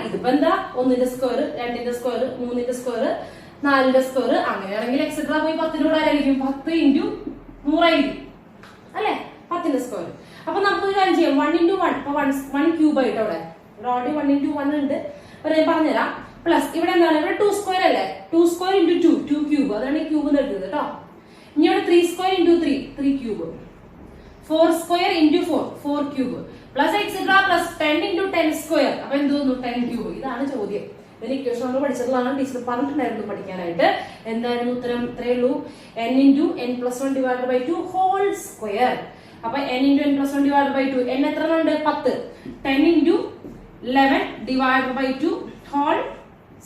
ഇതിപ്പോ എന്താ? 1ന്റെ സ്ക്വയർ, 2ന്റെ സ്ക്വയർ, 3ന്റെ സ്ക്വയർ, 4ന്റെ സ്ക്വയർ, അങ്ങനെയാണെങ്കിൽ എക്സെട്രാ പോയി 10 ആയിരിക്കും. 10 into 100 ആയിരിക്കും അല്ലെ, 10ന്റെ സ്ക്വയർ. അപ്പൊ നമുക്ക് ഒരു കാര്യം ചെയ്യാം, 1 into 1 ഇപ്പൊ 1 ക്യൂബ് ആയിട്ട് അവിടെ ഓൾറെഡി 1 into 1 ഉണ്ട്. ഞാൻ പറഞ്ഞുതരാം. പ്ലസ് ഇവിടെ എന്താണ്? ഇവിടെ 2 സ്ക്വയർ അല്ലേ, 2 സ്ക്വയർ into 2, 2 ക്യൂബ്, അതാണ് ഈ ക്യൂബ് എടുത്തത് കേട്ടോ. ഇനി ഇവിടെ 3 square into 3, 3 cube, 4 square into 4, 4 cube, plus et cetera plus 10 into 10 square. അപ്പൊ എന്ത് തോന്നുന്നു? 10 ക്യൂബ്. ഇതാണ് ചോദ്യം. ഇതിന് ഇക്വേഷൻ നമ്മൾ പഠിച്ചതാണ്, ടീച്ചർ പറഞ്ഞിട്ടുണ്ടായിരുന്നു പഠിക്കാനായിട്ട്. എന്തായിരുന്നു ഉത്തരം? ഇത്രയേ ഉള്ളൂ, n into n plus 1 divided by 2 whole square. അപ്പൊ n into n plus 1 divided by 2, n എത്ര ഉണ്ട്? 10. 10 into 11 divided by 2 whole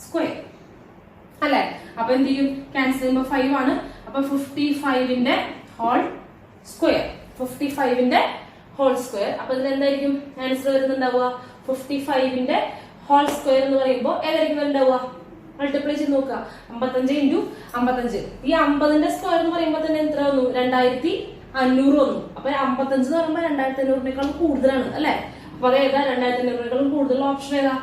square അല്ലെ. അപ്പൊ എന്ത് ചെയ്യും? ക്യാൻസൽ ചെയ്യുമ്പോൾ 5 ആണ്. അപ്പൊ 55ന്റെ ഹോൾ സ്ക്വയർ, 55ന്റെ ഹോൾ സ്ക്വയർ. അപ്പൊ ഇതിൽ എന്തായിരിക്കും ആൻസർ വരുന്നുണ്ടാവുക? 55ന്റെ ഹോൾ സ്ക്വയർ എന്ന് പറയുമ്പോൾ ഏതായിരിക്കും ഉണ്ടാവുക? മൾട്ടിപ്ലൈ ചെയ്ത് നോക്കുക. 55 into 55. ഈ 50ന്റെ സ്ക്വയർ എന്ന് പറയുമ്പോൾ തന്നെ എത്ര വന്നു? 2500 വന്നു. അപ്പൊ 55 എന്ന് പറയുമ്പോൾ 2500-നേക്കാളും കൂടുതലാണ് അല്ലെ. അപ്പൊ അത് ഏതാ? 2500-നേക്കാളും കൂടുതലുള്ള ഓപ്ഷൻ ഏതാ?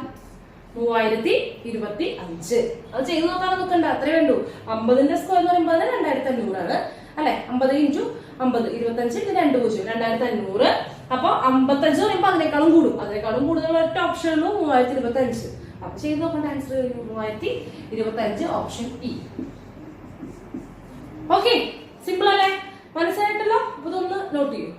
3025. അത് ചെയ്ത് നോക്കാതെ നോക്കണ്ട, അത്രേ വേണ്ടൂ. 50ന്റെ സ്ക്വയർ എന്ന് പറയുമ്പോൾ 2500 ആണ് അല്ലെ. 50 into 50, 25 2 2500. അപ്പൊ 55 എന്ന് പറയുമ്പോൾ അതിനേക്കാളും കൂടും, അതിനേക്കാളും കൂടുതലുള്ള ഒറ്റ ഓപ്ഷൻ ഉള്ളൂ, 3025. അപ്പൊ ചെയ്ത് നോക്കേണ്ട answer 3025, option E. Okay, simple അല്ലേ? മനസ്സിലായിട്ടല്ലോ? അപ്പൊ ഇതൊന്ന് നോട്ട് ചെയ്യൂ.